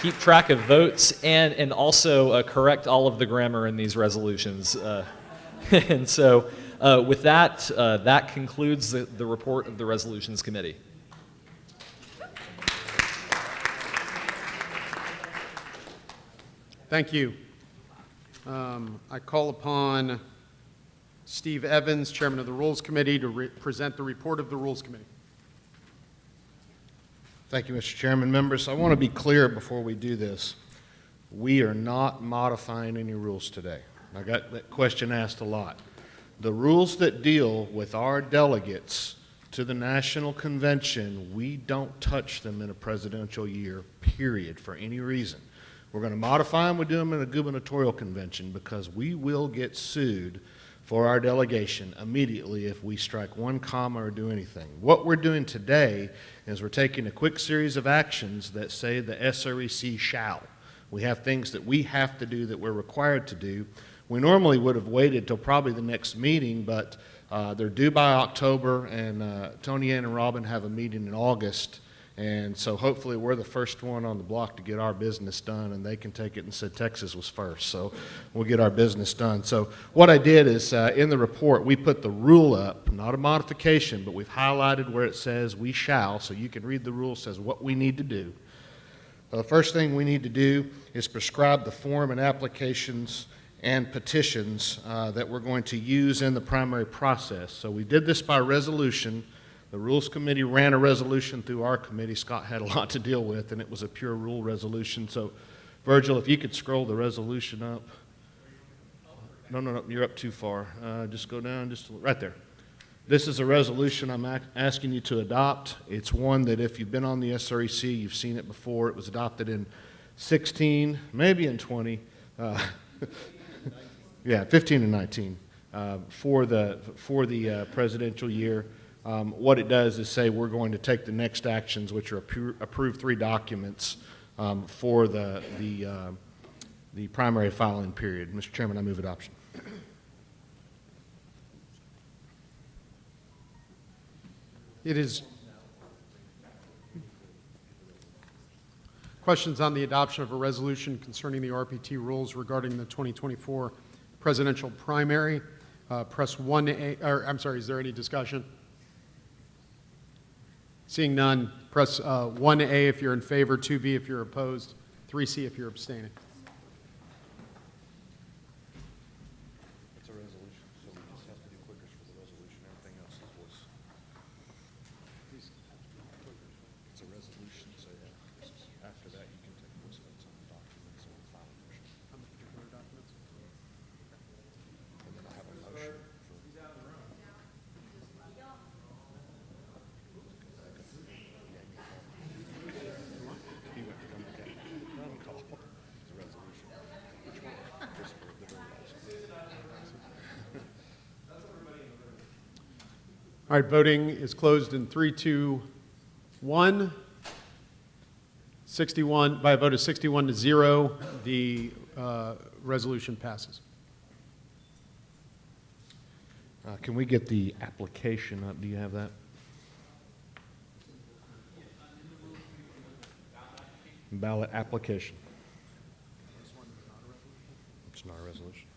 keep track of votes and also correct all of the grammar in these resolutions. And so with that, that concludes the report of the Resolutions Committee. Thank you. I call upon Steve Evans, Chairman of the Rules Committee, to present the report of the Rules Committee. Thank you, Mr. Chairman. Members, I want to be clear before we do this. We are not modifying any rules today. I got that question asked a lot. The rules that deal with our delegates to the National Convention, we don't touch them in a presidential year, period, for any reason. We're going to modify them, we do them in a gubernatorial convention, because we will get sued for our delegation immediately if we strike one comma or do anything. What we're doing today is we're taking a quick series of actions that say the SREC shall. We have things that we have to do that we're required to do. We normally would have waited till probably the next meeting, but they're due by October, and Tony Ann and Robin have a meeting in August. And so hopefully we're the first one on the block to get our business done, and they can take it and say Texas was first. So we'll get our business done. So what I did is in the report, we put the rule up, not a modification, but we've highlighted where it says we shall, so you can read the rule, says what we need to do. The first thing we need to do is prescribe the form and applications and petitions that we're going to use in the primary process. So we did this by resolution. The Rules Committee ran a resolution through our committee. Scott had a lot to deal with, and it was a pure rule resolution. So, Virgil, if you could scroll the resolution up. No, you're up too far. Just go down, just right there. This is a resolution I'm asking you to adopt. It's one that if you've been on the SREC, you've seen it before. It was adopted in 16, maybe in 20. Yeah, 15 and 19 for the presidential year. What it does is say we're going to take the next actions, which are approve 3 documents for the primary filing period. Mr. Chairman, I move adoption. It is. Questions on the adoption of a resolution concerning the RPT rules regarding the 2024 presidential primary. Press 1A, or I'm sorry, is there any discussion? Seeing none, press 1A if you're in favor, 2B if you're opposed, 3C if you're abstaining. It's a resolution, so we just have to do clickers for the resolution. Everything else is voice. It's a resolution, so yeah, after that you can take voice votes on the documents and final motion. On the particular documents? And then I have a motion for. He went to come look at it. Run call. It's a resolution. Which one? Just for the very last. All right, voting is closed in 3, 2, 1. 61, by a vote of 61 to 0, the resolution passes. Can we get the application up? Do you have that? Ballot application. It's not a resolution.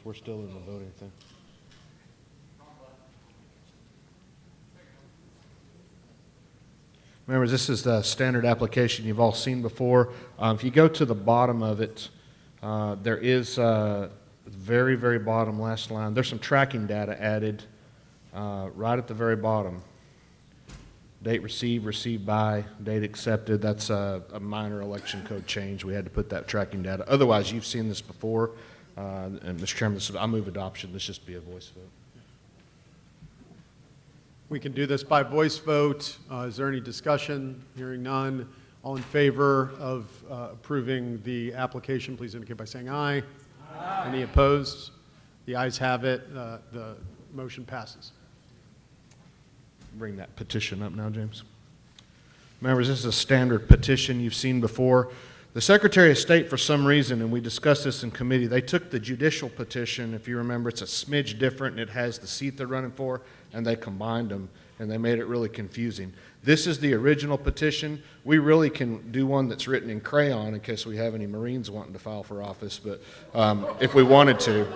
We're still in the voting thing. Remember, this is the standard application you've all seen before. If you go to the bottom of it, there is very, very bottom, last line. There's some tracking data added right at the very bottom. Date received, received by, date accepted. That's a minor election code change. We had to put that tracking data. Otherwise, you've seen this before. And Mr. Chairman, I move adoption. This just be a voice vote. We can do this by voice vote. Is there any discussion? Hearing none. All in favor of approving the application, please indicate by saying aye. Aye. Any opposed? The ayes have it. The motion passes. Bring that petition up now, James. Members, this is a standard petition you've seen before. The Secretary of State, for some reason, and we discussed this in committee, they took the judicial petition, if you remember, it's a smidge different, and it has the seat they're running for, and they combined them, and they made it really confusing. This is the original petition. We really can do one that's written in crayon in case we have any Marines wanting to file for office, but if we wanted to.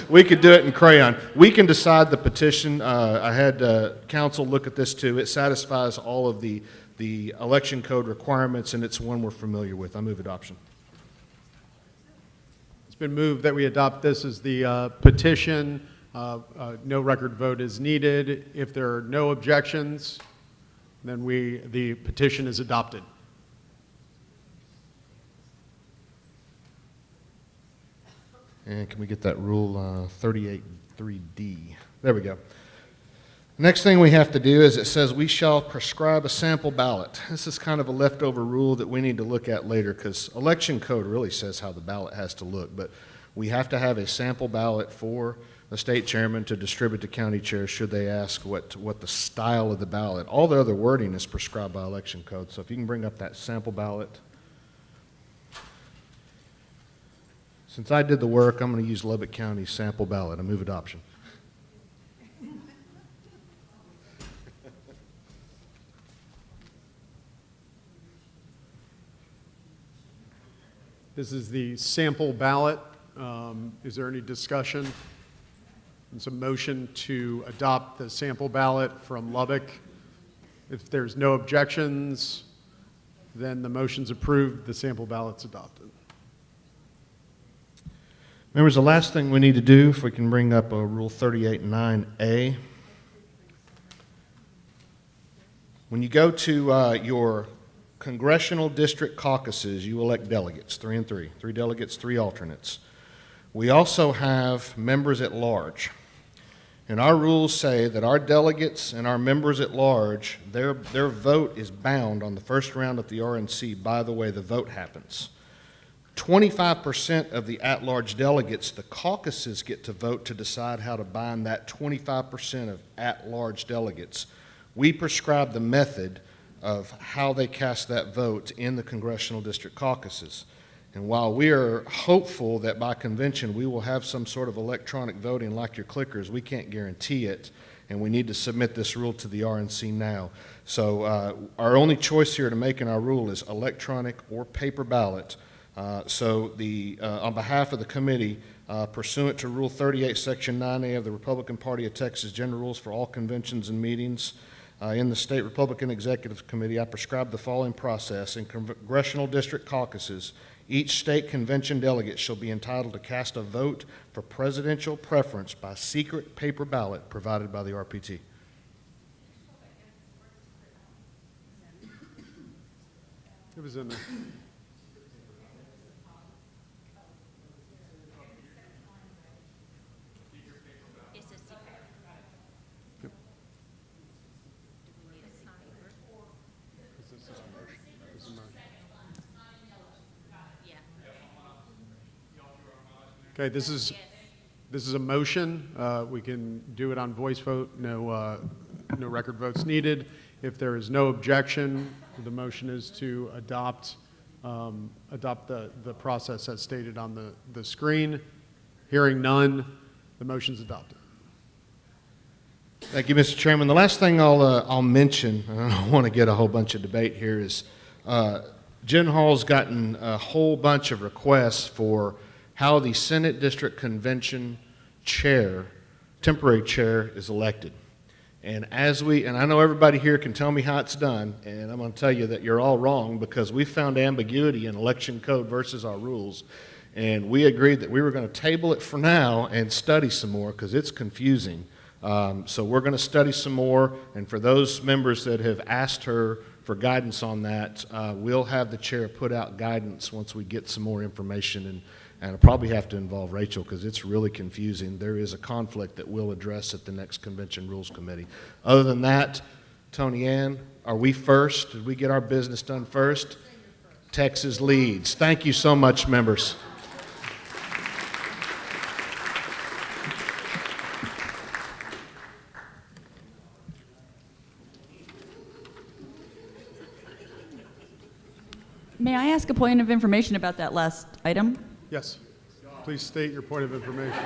We could do it in crayon. We can decide the petition. I had counsel look at this too. It satisfies all of the election code requirements, and it's one we're familiar with. I move adoption. It's been moved that we adopt this as the petition. No record vote is needed. If there are no objections, then the petition is adopted. And can we get that rule 38.3D? There we go. Next thing we have to do is it says we shall prescribe a sample ballot. This is kind of a leftover rule that we need to look at later because election code really says how the ballot has to look, but we have to have a sample ballot for the state chairman to distribute to county chairs should they ask what the style of the ballot. All the other wording is prescribed by election code, so if you can bring up that sample ballot. Since I did the work, I'm going to use Lubbock County's sample ballot. I move adoption. This is the sample ballot. Is there any discussion? It's a motion to adopt the sample ballot from Lubbock. If there's no objections, then the motion's approved, the sample ballot's adopted. Members, the last thing we need to do, if we can bring up Rule 38.9A. When you go to your congressional district caucuses, you elect delegates, 3 and 3. 3 delegates, 3 alternates. We also have members at large. And our rules say that our delegates and our members at large, their vote is bound on the first round at the RNC by the way the vote happens. 25% of the at-large delegates, the caucuses get to vote to decide how to bind that 25% of at-large delegates. We prescribe the method of how they cast that vote in the congressional district caucuses. And while we are hopeful that by convention we will have some sort of electronic voting like your clickers, we can't guarantee it, and we need to submit this rule to the RNC now. So our only choice here to make in our rule is electronic or paper ballot. On behalf of the committee, pursuant to Rule 38, Section 9A of the Republican Party of Texas General Rules for all conventions and meetings, in the State Republican Executive Committee, I prescribe the following process. In congressional district caucuses, each state convention delegate shall be entitled to cast a vote for presidential preference by secret paper ballot provided by the RPT. It was in there. Okay, this is a motion. We can do it on voice vote. No record votes needed. If there is no objection, the motion is to adopt the process as stated on the screen. Hearing none, the motion's adopted. Thank you, Mr. Chairman. The last thing I'll mention, and I don't want to get a whole bunch of debate here, is Jen Hall's gotten a whole bunch of requests for how the Senate District Convention chair, temporary chair, is elected. And I know everybody here can tell me how it's done, and I'm going to tell you that you're all wrong because we found ambiguity in election code versus our rules, and we agreed that we were going to table it for now and study some more because it's confusing. So we're going to study some more, and for those members that have asked her for guidance on that, we'll have the chair put out guidance once we get some more information, and I'll probably have to involve Rachel because it's really confusing. There is a conflict that we'll address at the next Convention Rules Committee. Other than that, Tony Ann, are we first? Did we get our business done first? Texas leads. Thank you so much, members. May I ask a point of information about that last item? Yes. Please state your point of information.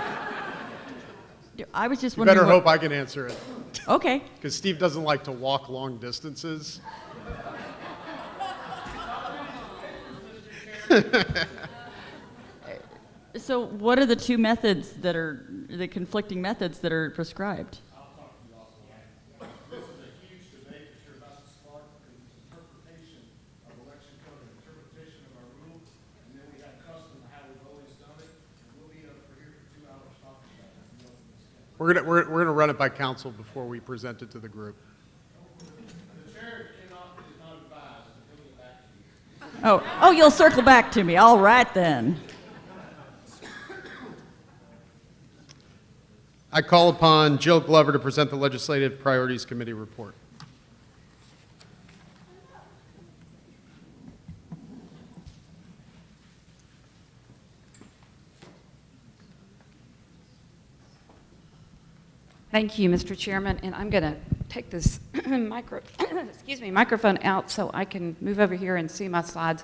I was just You wondering. better hope I can answer it. Okay. Because Steve doesn't like to walk long distances. So what are the two methods that are, the conflicting methods that are prescribed? This is a huge debate that you're about to start because it's interpretation of election code and interpretation of our rules, and then we have custom how we've always done it, and we'll be up here for 2 hours talking about that. We're gonna run it by council before we present it to the group. The chair is not advised, and he'll get back to you. Oh, you'll circle back to me. All right then. I call upon Jill Glover to present the Legislative Priorities Committee report. Thank you, Mr. Chairman, and I'm going to take this microphone out so I can move over here and see my slides.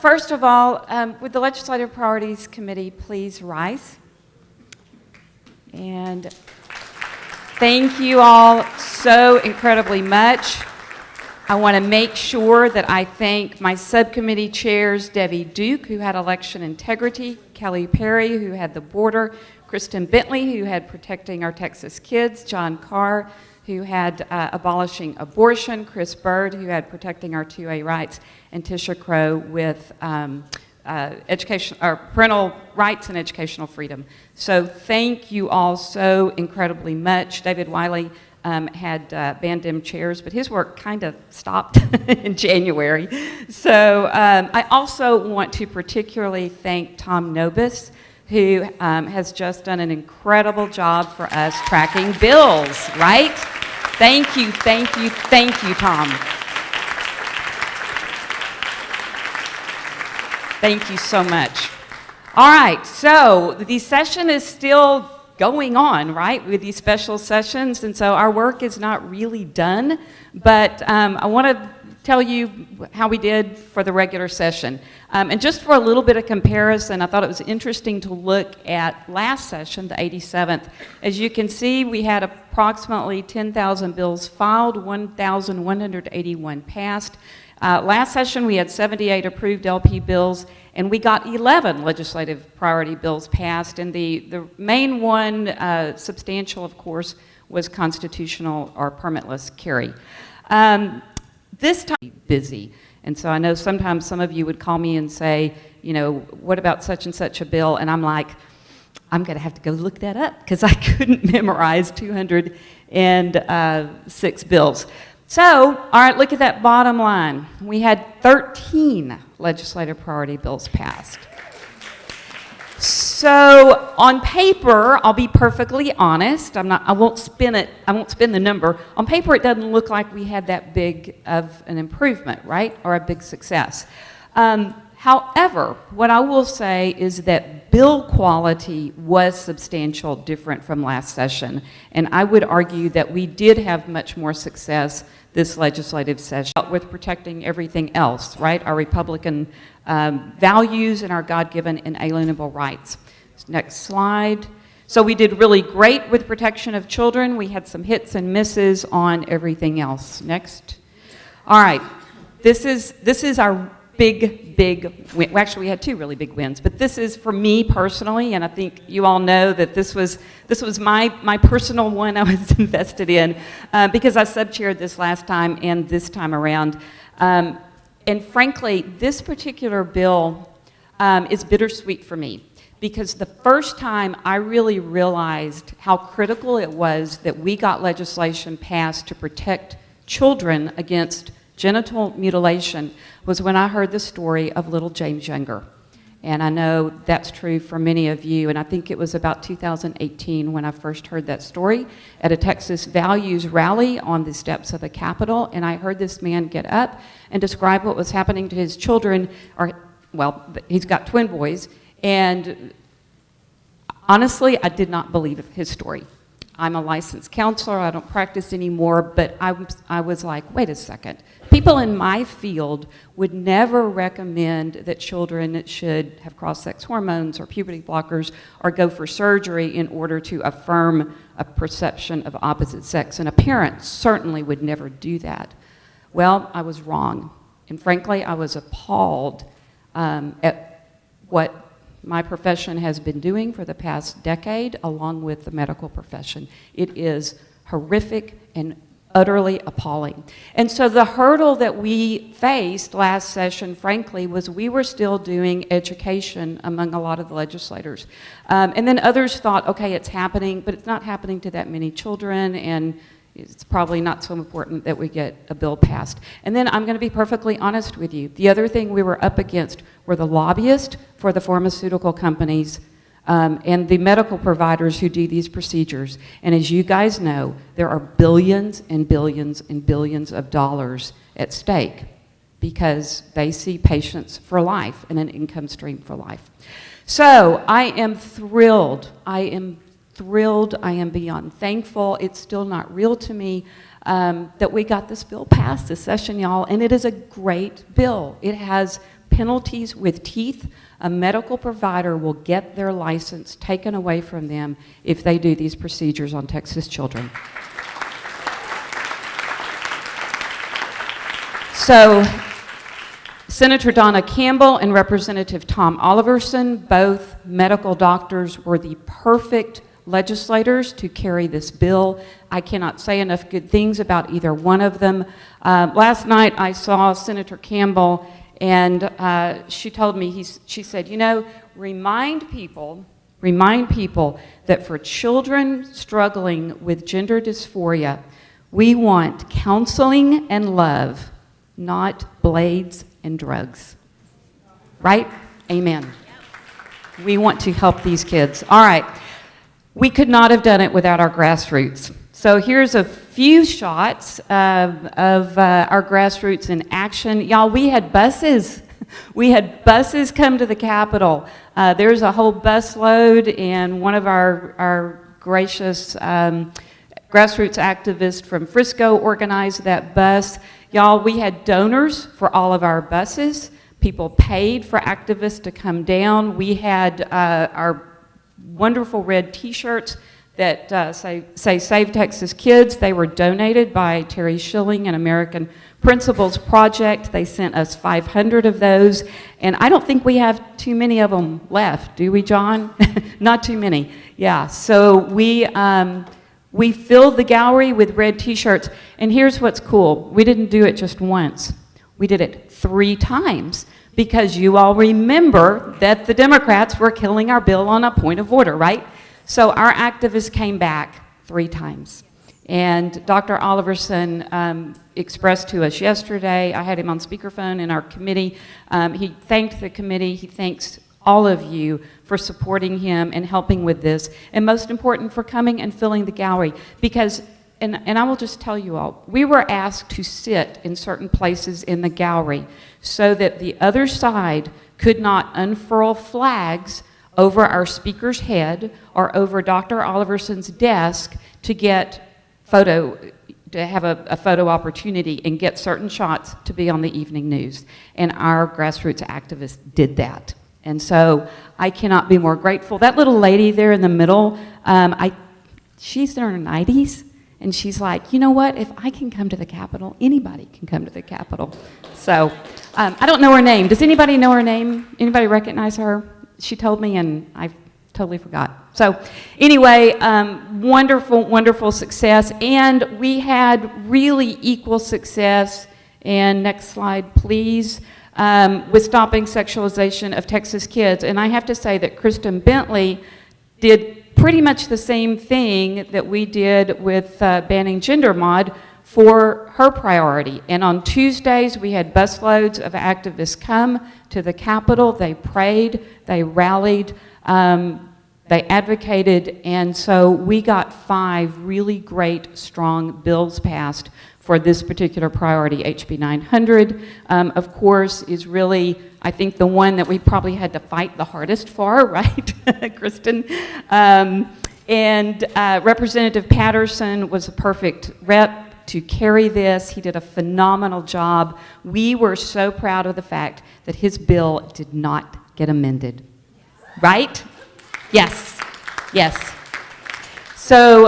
First of all, would the Legislative Priorities Committee please rise? And thank you all so incredibly much. I want to make sure that I thank my subcommittee chairs, Debbie Duke, who had election integrity, Kelly Perry, who had the border, Kristen Bentley, who had protecting our Texas kids, John Carr, who had abolishing abortion, Chris Bird, who had protecting our 2A rights, and Tisha Crow with education or parental rights and educational freedom. So thank you all so incredibly much. David Wiley had banned them chairs, but his work kind of stopped in January. So I also want to particularly thank Tom Nobis, who has just done an incredible job for us tracking bills, right? Thank you, thank you, thank you, Tom. Thank you so much. All right, so the session is still going on, right, with these special sessions, and so our work is not really done, but I want to tell you how we did for the regular session. And just for a little bit of comparison, I thought it was interesting to look at last session, the 87th. As you can see, we had approximately 10,000 bills filed, 1,181 passed. Last session, we had 78 approved LP bills, and we got 11 legislative priority bills passed. And the main one, substantial, of course, was constitutional or permitless carry. This time, busy. And so I know sometimes some of you would call me and say, you know, what about such and such a bill? And I'm like, I'm going to have to go look that up because I couldn't memorize 206 bills. So, all right, look at that bottom line. We had 13 legislative priority bills passed. So, on paper, I'll be perfectly honest. I won't spin the number. On paper, it doesn't look like we had that big of an improvement, right? Or a big success. However, what I will say is that bill quality was substantial different from last session. And I would argue that we did have much more success this legislative session with protecting everything else, right? Our Republican values and our God-given inalienable rights. Next slide. So we did really great with protection of children. We had some hits and misses on everything else. Next. All right. This is our big win. Well, actually, we had two really big wins, but this is for me personally, and I think you all know that this was my personal one I was invested in because I sub-chaired this last time and this time around. And frankly, this particular bill is bittersweet for me because the first time I really realized how critical it was that we got legislation passed to protect children against genital mutilation was when I heard the story of little James Younger. And I know that's true for many of you, and I think it was about 2018 when I first heard that story at a Texas Values rally on the steps of the Capitol, and I heard this man get up and describe what was happening to his children, well, he's got twin boys, and honestly, I did not believe his story. I'm a licensed counselor, I don't practice anymore, but I was like, wait a second. People in my field would never recommend that children should have cross-sex hormones or puberty blockers or go for surgery in order to affirm a perception of opposite sex, and a parent certainly would never do that. Well, I was wrong, and frankly, I was appalled at what my profession has been doing for the past decade, along with the medical profession. It is horrific and utterly appalling. And so the hurdle that we faced last session, frankly, was we were still doing education among a lot of the legislators. And then others thought, okay, it's happening, but it's not happening to that many children, and it's probably not so important that we get a bill passed. And then I'm going to be perfectly honest with you. The other thing we were up against were the lobbyists for the pharmaceutical companies and the medical providers who do these procedures. And as you guys know, there are billions and billions and billions of dollars at stake because they see patients for life and an income stream for life. So I am thrilled. I am beyond thankful. It's still not real to me that we got this bill passed this session, y'all, and it is a great bill. It has penalties with teeth. A medical provider will get their license taken away from them if they do these procedures on Texas children. So, Senator Donna Campbell and Representative Tom Oliverson, both medical doctors, were the perfect legislators to carry this bill. I cannot say enough good things about either one of them. Last night I saw Senator Campbell, and she told me, she said, you know, remind people that for children struggling with gender dysphoria, we want counseling and love, not blades and drugs. Right? Amen. We want to help these kids. All right. We could not have done it without our grassroots. So here's a few shots of our grassroots in action. Y'all, we had buses. We had buses come to the Capitol. There's a whole bus load, and one of our gracious grassroots activists from Frisco organized that bus. Y'all, we had donors for all of our buses. People paid for activists to come down. We had our wonderful red T-shirts that say Save Texas Kids. They were donated by Terry Schilling and American Principles Project. They sent us 500 of those, and I don't think we have too many of them left, do we, John? Not too many. Yeah, so we filled the gallery with red T-shirts, and here's what's cool. We didn't do it just once. We did it 3 times, because you all remember that the Democrats were killing our bill on a point of order, right? So our activists came back 3 times. And Dr. Oliverson expressed to us yesterday, I had him on speakerphone in our committee, he thanked the committee, he thanks all of you for supporting him and helping with this, and most important, for coming and filling the gallery. Because, and I will just tell you all, we were asked to sit in certain places in the gallery so that the other side could not unfurl flags over our speaker's head or over Dr. Oliverson's desk to get to have a photo opportunity and get certain shots to be on the evening news. And our grassroots activists did that. And so I cannot be more grateful. That little lady there in the middle, she's in her 90s, and she's like, you know what, if I can come to the Capitol, anybody can come to the Capitol. So I don't know her name. Does anybody know her name? Anybody recognize her? She told me, and I totally forgot. So anyway, wonderful, wonderful success. And we had really equal success, and next slide, please, with stopping sexualization of Texas kids. And I have to say that Kristen Bentley did pretty much the same thing that we did with banning gender mod for her priority. And on Tuesdays, we had busloads of activists come to the Capitol. They prayed, they rallied, they advocated, and so we got 5 really great, strong bills passed for this particular priority. HB 900, of course, is really, I think, the one that we probably had to fight the hardest for, right, Kristen? And Representative Patterson was a perfect rep to carry this. He did a phenomenal job. We were so proud of the fact that his bill did not get amended, right? Yes, yes. So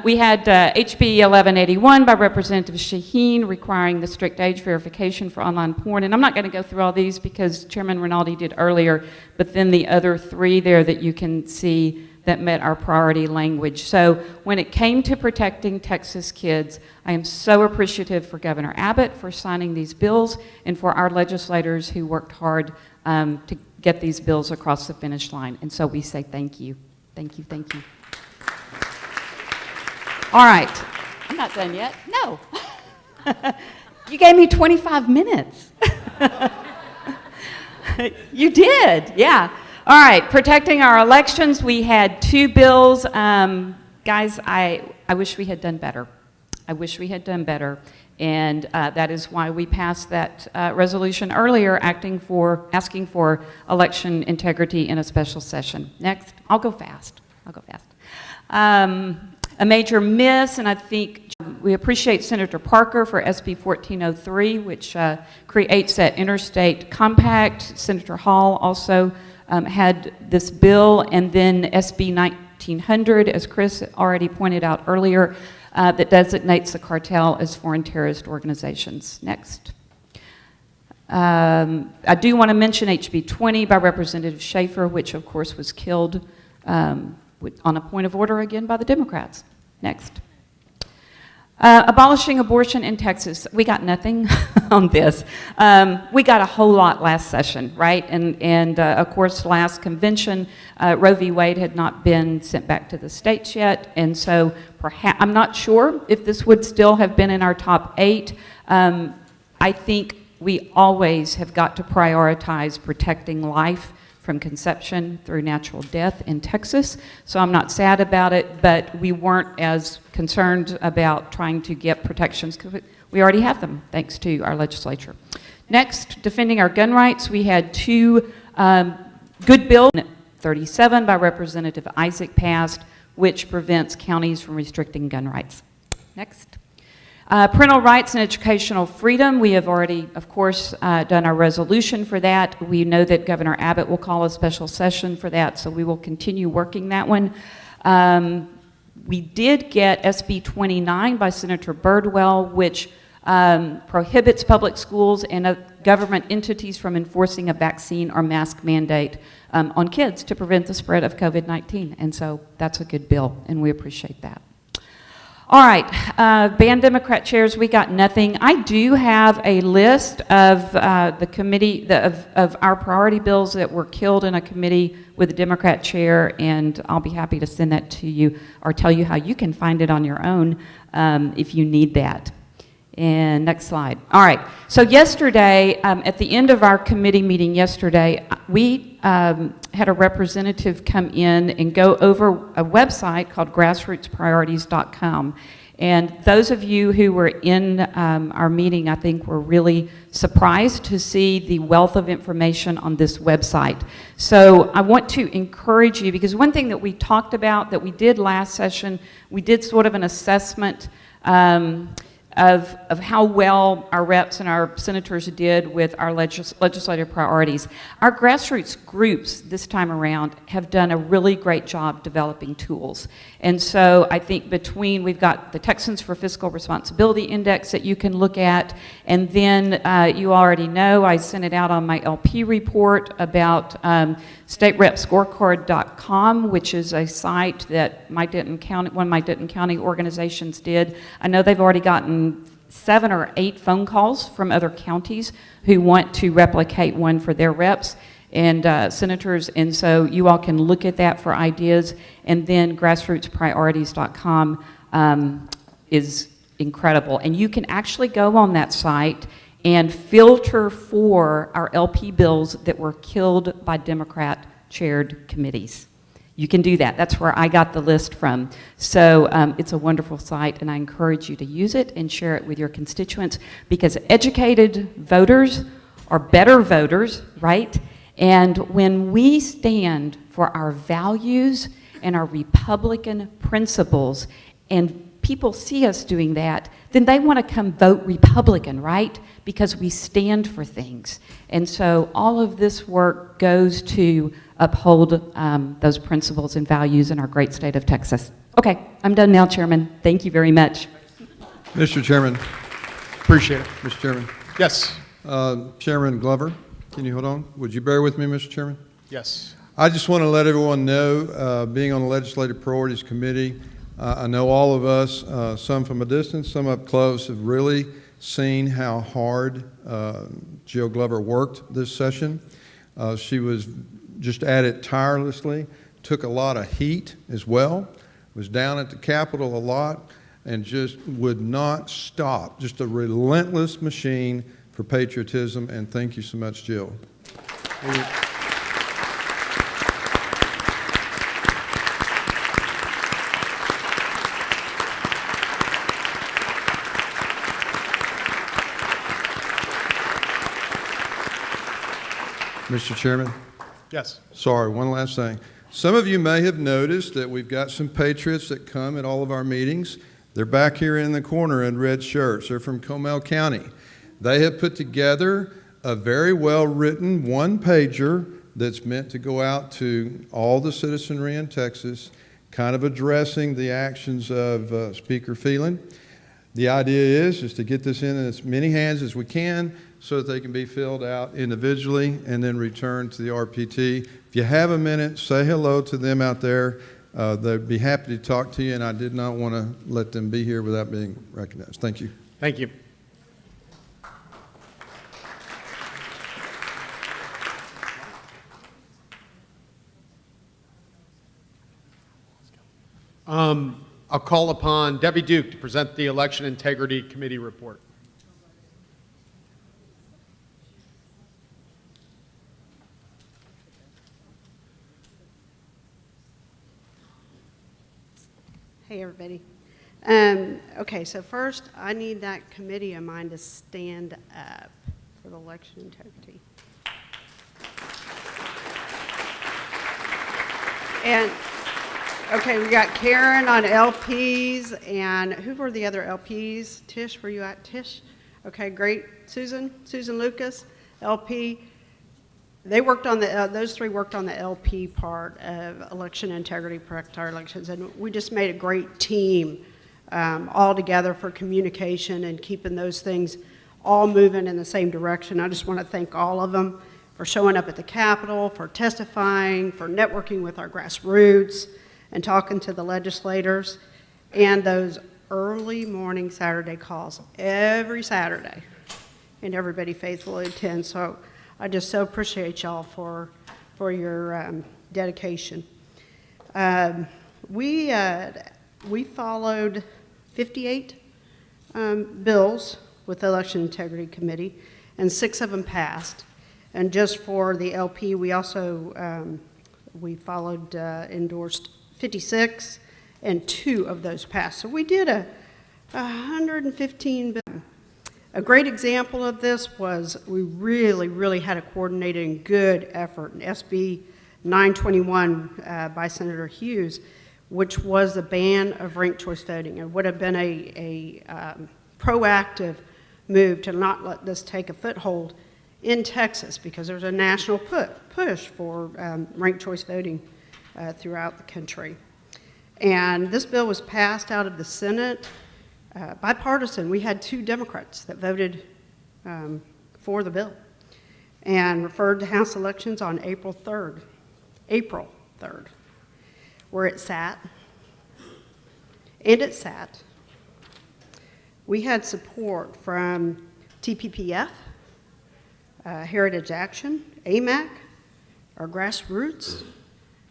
we had HB 1181 by Representative Shaheen requiring the strict age verification for online porn. And I'm not going to go through all these because Chairman Rinaldi did earlier, but then the other 3 there that you can see that met our priority language. So when it came to protecting Texas kids, I am so appreciative for Governor Abbott for signing these bills and for our legislators who worked hard to get these bills across the finish line. And so we say thank you. Thank you, thank you. All right, I'm not done yet. No. You gave me 25 minutes. You did, yeah. All right, protecting our elections. We had 2 bills. Guys, I wish we had done better. I wish we had done better. And that is why we passed that resolution earlier, asking for election integrity in a special session. Next, I'll go fast. A major miss, and I think we appreciate Senator Parker for SB 1403, which creates that interstate compact. Senator Hall also had this bill, and then SB 1900, as Chris already pointed out earlier, that designates the cartel as foreign terrorist organizations. Next. I do want to mention HB 20 by Representative Schaefer, which of course was killed on a point of order again by the Democrats. Next. Abolishing abortion in Texas. We got nothing on this. We got a whole lot last session, right? And of course, last convention, Roe v. Wade had not been sent back to the states yet. And so perhaps, I'm not sure if this would still have been in our top 8. I think we always have got to prioritize protecting life from conception through natural death in Texas. So I'm not sad about it, but we weren't as concerned about trying to get protections because we already have them, thanks to our legislature. Next, defending our gun rights, we had two good bills. 37 by Representative Isaac passed, which prevents counties from restricting gun rights. Next. Parental rights and educational freedom, we have already, of course, done our resolution for that. We know that Governor Abbott will call a special session for that, so we will continue working that one. We did get SB 29 by Senator Birdwell, which prohibits public schools and government entities from enforcing a vaccine or mask mandate on kids to prevent the spread of COVID-19. And so that's a good bill, and we appreciate that. All right, band Democrat chairs, we got nothing. I do have a list of the committee, of our priority bills that were killed in a committee with a Democrat chair, and I'll be happy to send that to you or tell you how you can find it on your own if you need that. And next slide. All right, so yesterday, at the end of our committee meeting yesterday, we had a representative come in and go over a website called grassrootspriorities.com. And those of you who were in our meeting, I think, were really surprised to see the wealth of information on this website. So I want to encourage you, because one thing that we talked about that we did last session, we did sort of an assessment of how well our reps and our senators did with our legislative priorities. Our grassroots groups this time around have done a really great job developing tools. And so I think we've got the Texans for Fiscal Responsibility Index that you can look at, and then you already know I sent it out on my LP report about staterepscorecard.com, which is a site that one of my Denton County organizations did. I know they've already gotten 7 or 8 phone calls from other counties who want to replicate one for their reps and senators, and so you all can look at that for ideas. And then grassrootspriorities.com is incredible, and you can actually go on that site and filter for our LP bills that were killed by Democrat-chaired committees. You can do that. That's where I got the list from. So it's a wonderful site, and I encourage you to use it and share it with your constituents, because educated voters are better voters, right? And when we stand for our values and our Republican principles, and people see us doing that, then they want to come vote Republican, right? Because we stand for things. And so all of this work goes to uphold those principles and values in our great state of Texas. Okay, I'm done now, Chairman. Thank you very much. Mr. Chairman. Appreciate it. Mr. Chairman. Yes. Chairman Glover, can you hold on? Would you bear with me, Mr. Chairman? Yes. I just want to let everyone know, being on the Legislative Priorities Committee, I know all of us, some from a distance, some up close, have really seen how hard Jill Glover worked this session. She was just at it tirelessly, took a lot of heat as well, was down at the Capitol a lot, and just would not stop. Just a relentless machine for patriotism, and thank you so much, Jill. Mr. Chairman? Yes. Sorry, one last thing. Some of you may have noticed that we've got some patriots that come at all of our meetings. They're back here in the corner in red shirts. They're from Comal County. They have put together a very well-written one-pager that's meant to go out to all the citizenry in Texas, kind of addressing the actions of Speaker Phelan. The idea is to get this in as many hands as we can so that they can be filled out individually and then returned to the RPT. If you have a minute, say hello to them out there. They'd be happy to talk to you, and I did not want to let them be here without being recognized. Thank you. Thank you. I'll call upon Debbie Duke to present the Election Integrity Committee report. Hey, everybody. Okay, so first, I need that committee of mine to stand up. for the election integrity. And, okay, we got Karen on LPs, and who were the other LPs? Tish, were you at Tish? Okay, great. Susan Lucas, LP. They worked on the, those three worked on the LP part of election integrity, protect our elections, and we just made a great team all together for communication and keeping those things all moving in the same direction. I just want to thank all of them for showing up at the Capitol, for testifying, for networking with our grassroots, and talking to the legislators, and those early morning Saturday calls every Saturday, and everybody faithfully attends. So I just so appreciate y'all for your dedication. We followed 58 bills with the Election Integrity Committee, and 6 of them passed. And just for the LP, we also we followed, endorsed 56, and 2 of those passed. So we did a 115 bills. A great example of this was we really had a coordinated and good effort in SB 921 by Senator Hughes, which was the ban of ranked choice voting. It would have been a proactive move to not let this take a foothold in Texas, because there's a national push for ranked choice voting throughout the country. And this bill was passed out of the Senate, bipartisan. We had 2 Democrats that voted for the bill, and referred to House elections on April 3rd, where it sat. And it sat. We had support from TPPF, Heritage Action, AMAC, our grassroots,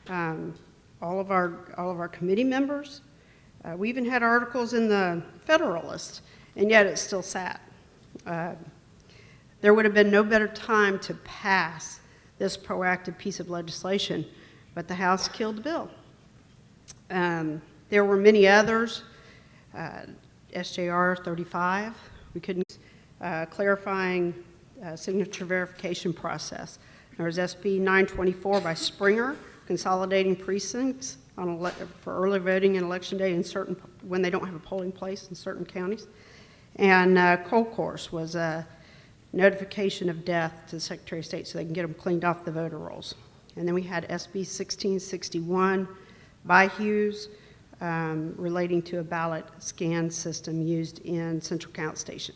all of our committee members. We even had articles in the Federalist, and yet it still sat. There would have been no better time to pass this proactive piece of legislation, but the House killed the bill. There were many others, SJR 35, we couldn't, clarifying signature verification process. There was SB 924 by Springer, consolidating precincts on for early voting and election day in certain, when they don't have a polling place in certain counties. And Cold Course was a notification of death to the Secretary of State so they can get them cleaned off the voter rolls. And then we had SB 1661 by Hughes, relating to a ballot scan system used in Central Count Station.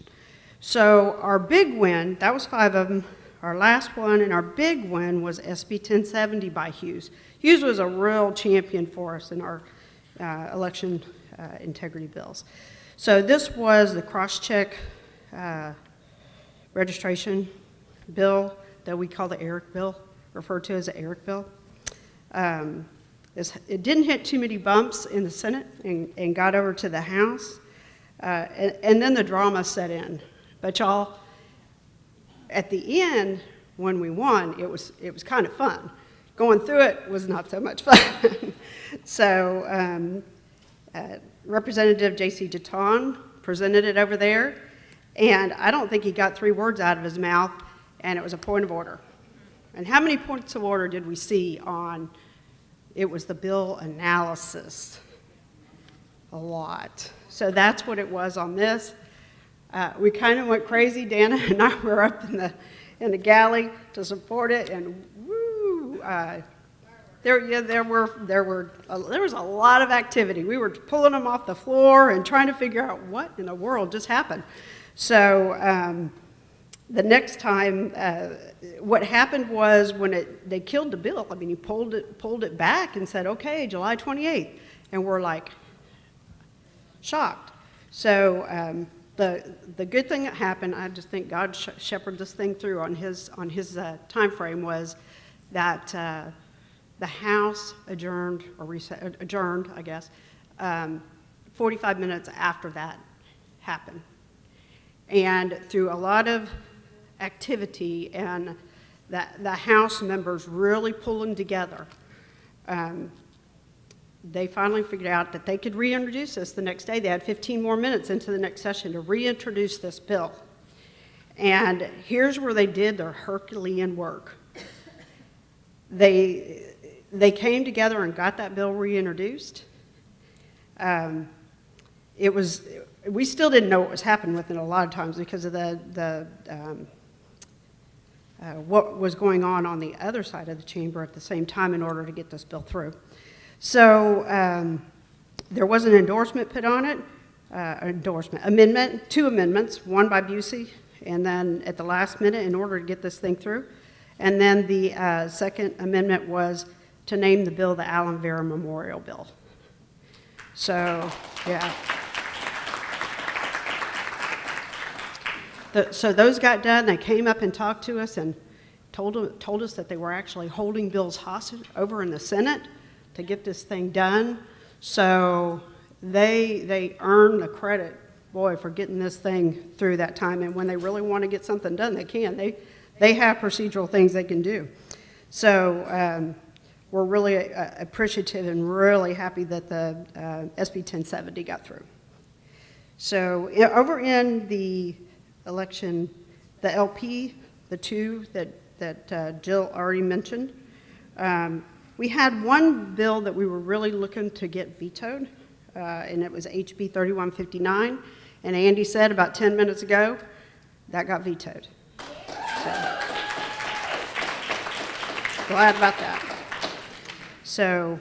So our big win, that was 5 of them, our last one, and our big win was SB 1070 by Hughes. Hughes was a real champion for us in our election integrity bills. So this was the cross-check registration bill that we call the ERIC bill, referred to as the ERIC bill. It didn't hit too many bumps in the Senate and got over to the House, and then the drama set in. But y'all, at the end, when we won, it was kind of fun. Going through it was not so much fun. So Representative J.C. Jeton presented it over there, and I don't think he got 3 words out of his mouth, and it was a point of order. And how many points of order did we see on, it was the bill analysis? A lot. So that's what it was on this. We kind of went crazy. Dana and I were up in the galley to support it, and woo! There was a lot of activity. We were pulling them off the floor and trying to figure out what in the world just happened. So the next time, what happened was when they killed the bill. I mean, he pulled it back and said, "Okay, July 28th," and we're like shocked. So the good thing that happened, I just think God shepherded this thing through on his time frame, was that the House adjourned, I guess, 45 minutes after that happened. And through a lot of activity and the House members really pulling together, they finally figured out that they could reintroduce this the next day. They had 15 more minutes into the next session to reintroduce this bill. And here's where they did their Herculean work. They came together and got that bill reintroduced. We still didn't know what was happening with it a lot of times because of what was going on the other side of the chamber at the same time in order to get this bill through. So there was an endorsement put on it, two amendments, one by Busey, and then at the last minute in order to get this thing through. And then the second amendment was to name the bill the Allen Vera Memorial Bill. So, yeah. So those got done. They came up and talked to us and told us that they were actually holding bills hostage over in the Senate to get this thing done. So they earn the credit, boy, for getting this thing through that time. And when they really want to get something done, they can. They have procedural things they can do. So we're really appreciative and really happy that the SB 1070 got through. So over in the election, the LP, the two that Jill already mentioned, we had one bill that we were really looking to get vetoed, and it was HB 3159. And Andy said about 10 minutes ago, that got vetoed. So, glad about that. So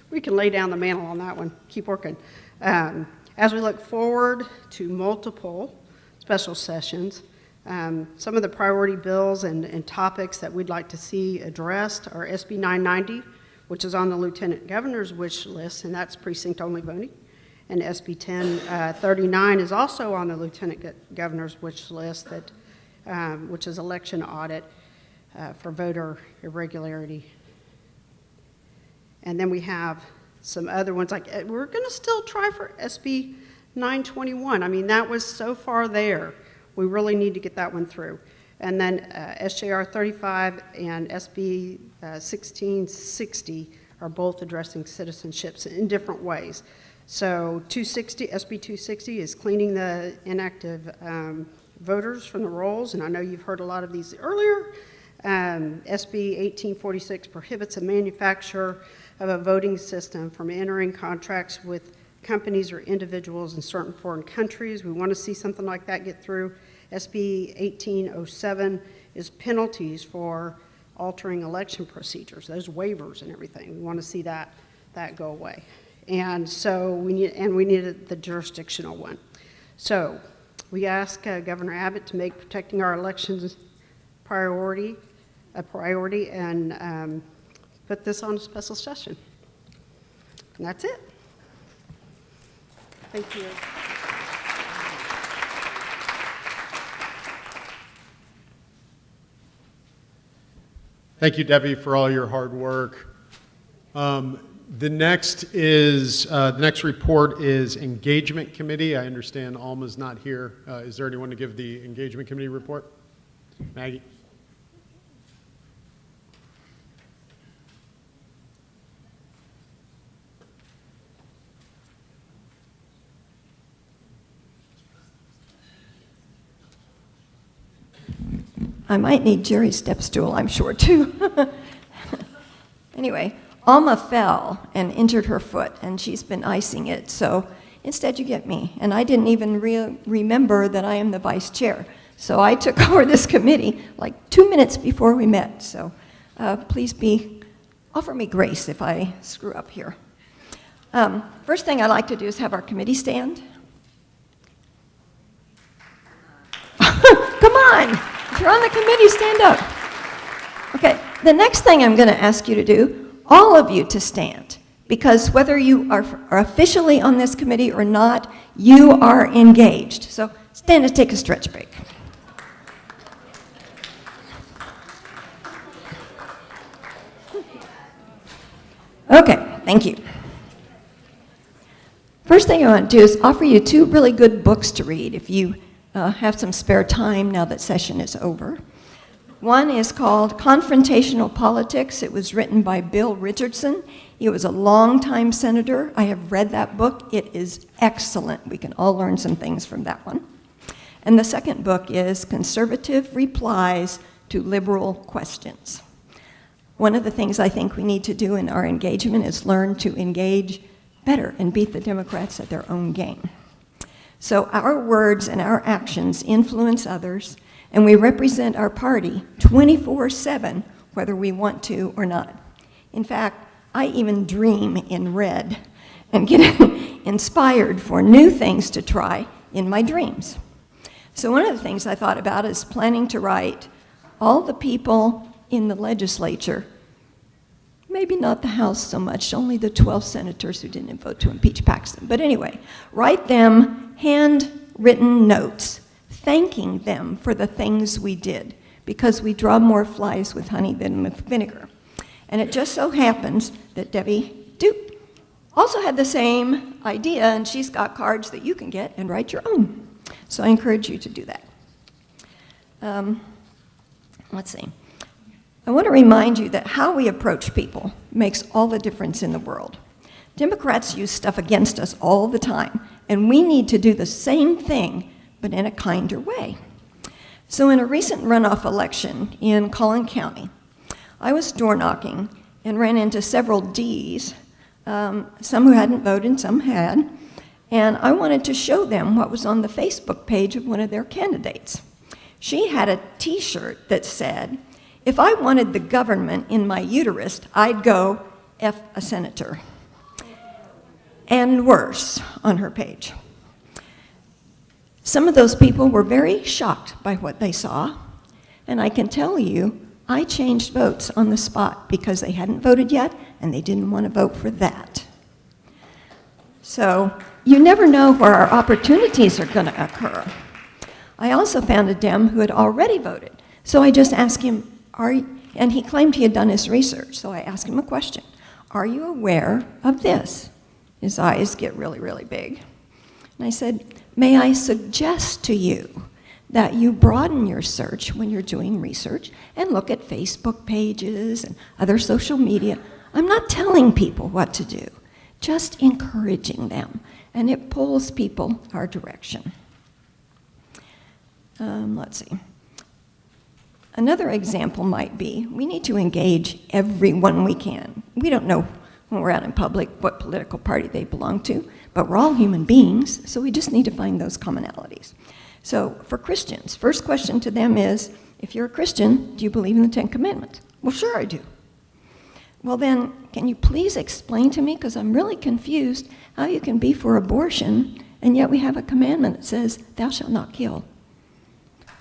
we can lay down the mantle on that one, keep working. As we look forward to multiple special sessions, some of the priority bills and topics that we'd like to see addressed are SB 990, which is on the Lieutenant Governor's wish list, and that's precinct-only voting. And SB 1039 is also on the Lieutenant Governor's wish list, which is election audit for voter irregularity. And then we have some other ones, like we're going to still try for SB 921. I mean, that was so far there. We really need to get that one through. And then SJR 35 and SB 1660 are both addressing citizenships in different ways. So SB 260 is cleaning the inactive voters from the rolls, and I know you've heard a lot of these earlier. SB 1846 prohibits a manufacturer of a voting system from entering contracts with companies or individuals in certain foreign countries. We want to see something like that get through. SB 1807 is penalties for altering election procedures, those waivers and everything. We want to see that go away. And so we needed the jurisdictional one. So we asked Governor Abbott to make protecting our elections a priority and put this on a special session. And that's it. Thank you. Thank you, Debbie, for all your hard work. The next report is Engagement Committee. I understand Alma's not here. Is there anyone to give the Engagement Committee report? Maggie? I might need Jerry's step stool, I'm sure, too. Anyway, Alma fell and injured her foot, and she's been icing it, so instead you get me. And I didn't even remember that I am the vice chair. So I took over this committee like 2 minutes before we met. So please offer me grace if I screw up here. First thing I like to do is have our committee stand. Come on! If you're on the committee, stand up. Okay, the next thing I'm going to ask you to do, all of you to stand, because whether you are officially on this committee or not, you are engaged. So stand and take a stretch break. Okay, thank you. First thing I want to do is offer you 2 really good books to read if you have some spare time now that session is over. One is called Confrontational Politics. It was written by Bill Richardson. He was a longtime senator. I have read that book. It is excellent. We can all learn some things from that one. And the second book is Conservative Replies to Liberal Questions. One of the things I think we need to do in our engagement is learn to engage better and beat the Democrats at their own game. So our words and our actions influence others, and we represent our party 24/7, whether we want to or not. In fact, I even dream in red and get inspired for new things to try in my dreams. So one of the things I thought about is planning to write all the people in the legislature, maybe not the House so much, only the 12 senators who didn't vote to impeach Paxton. But anyway, write them handwritten notes, thanking them for the things we did, because we draw more flies with honey than with vinegar. And it just so happens that Debbie Duke also had the same idea, and she's got cards that you can get and write your own. So I encourage you to do that. Let's see. I want to remind you that how we approach people makes all the difference in the world. Democrats use stuff against us all the time, and we need to do the same thing, but in a kinder way. So in a recent runoff election in Collin County, I was door knocking and ran into several Ds, some who hadn't voted, some had, and I wanted to show them what was on the Facebook page of one of their candidates. She had a t-shirt that said, "If I wanted the government in my uterus, I'd go F a senator." And worse on her page. Some of those people were very shocked by what they saw, and I can tell you, I changed votes on the spot because they hadn't voted yet, and they didn't want to vote for that. So you never know where our opportunities are going to occur. I also found a Dem who had already voted, so I just asked him, and he claimed he had done his research, so I asked him a question. Are you aware of this? His eyes get really, really big. And I said, may I suggest to you that you broaden your search when you're doing research and look at Facebook pages and other social media. I'm not telling people what to do, just encouraging them, and it pulls people our direction. Let's see. Another example might be, we need to engage everyone we can. We don't know when we're out in public what political party they belong to, but we're all human beings, so we just need to find those commonalities. So for Christians, first question to them is, if you're a Christian, do you believe in the 10 Commandments? Well, sure I do. Well then, can you please explain to me, because I'm really confused, how you can be for abortion, and yet we have a commandment that says, thou shalt not kill.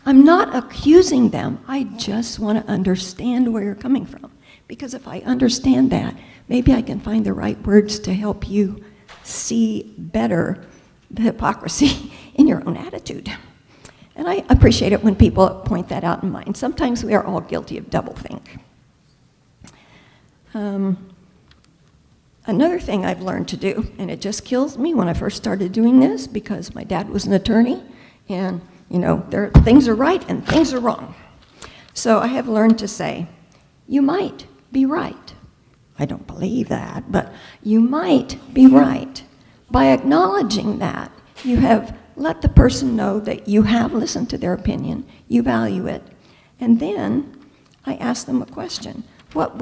I'm not accusing them, I just want to understand where you're coming from. Because if I understand that, maybe I can find the right words to help you see better the hypocrisy in your own attitude. And I appreciate it when people point that out in mind. Sometimes we are all guilty of doublethink. Another thing I've learned to do, and it just kills me when I first started doing this, because my dad was an attorney, and you know, things are right and things are wrong. So I have learned to say, you might be right. I don't believe that, but you might be right. By acknowledging that, you have let the person know that you have listened to their opinion, you value it, and then I ask them a question. What would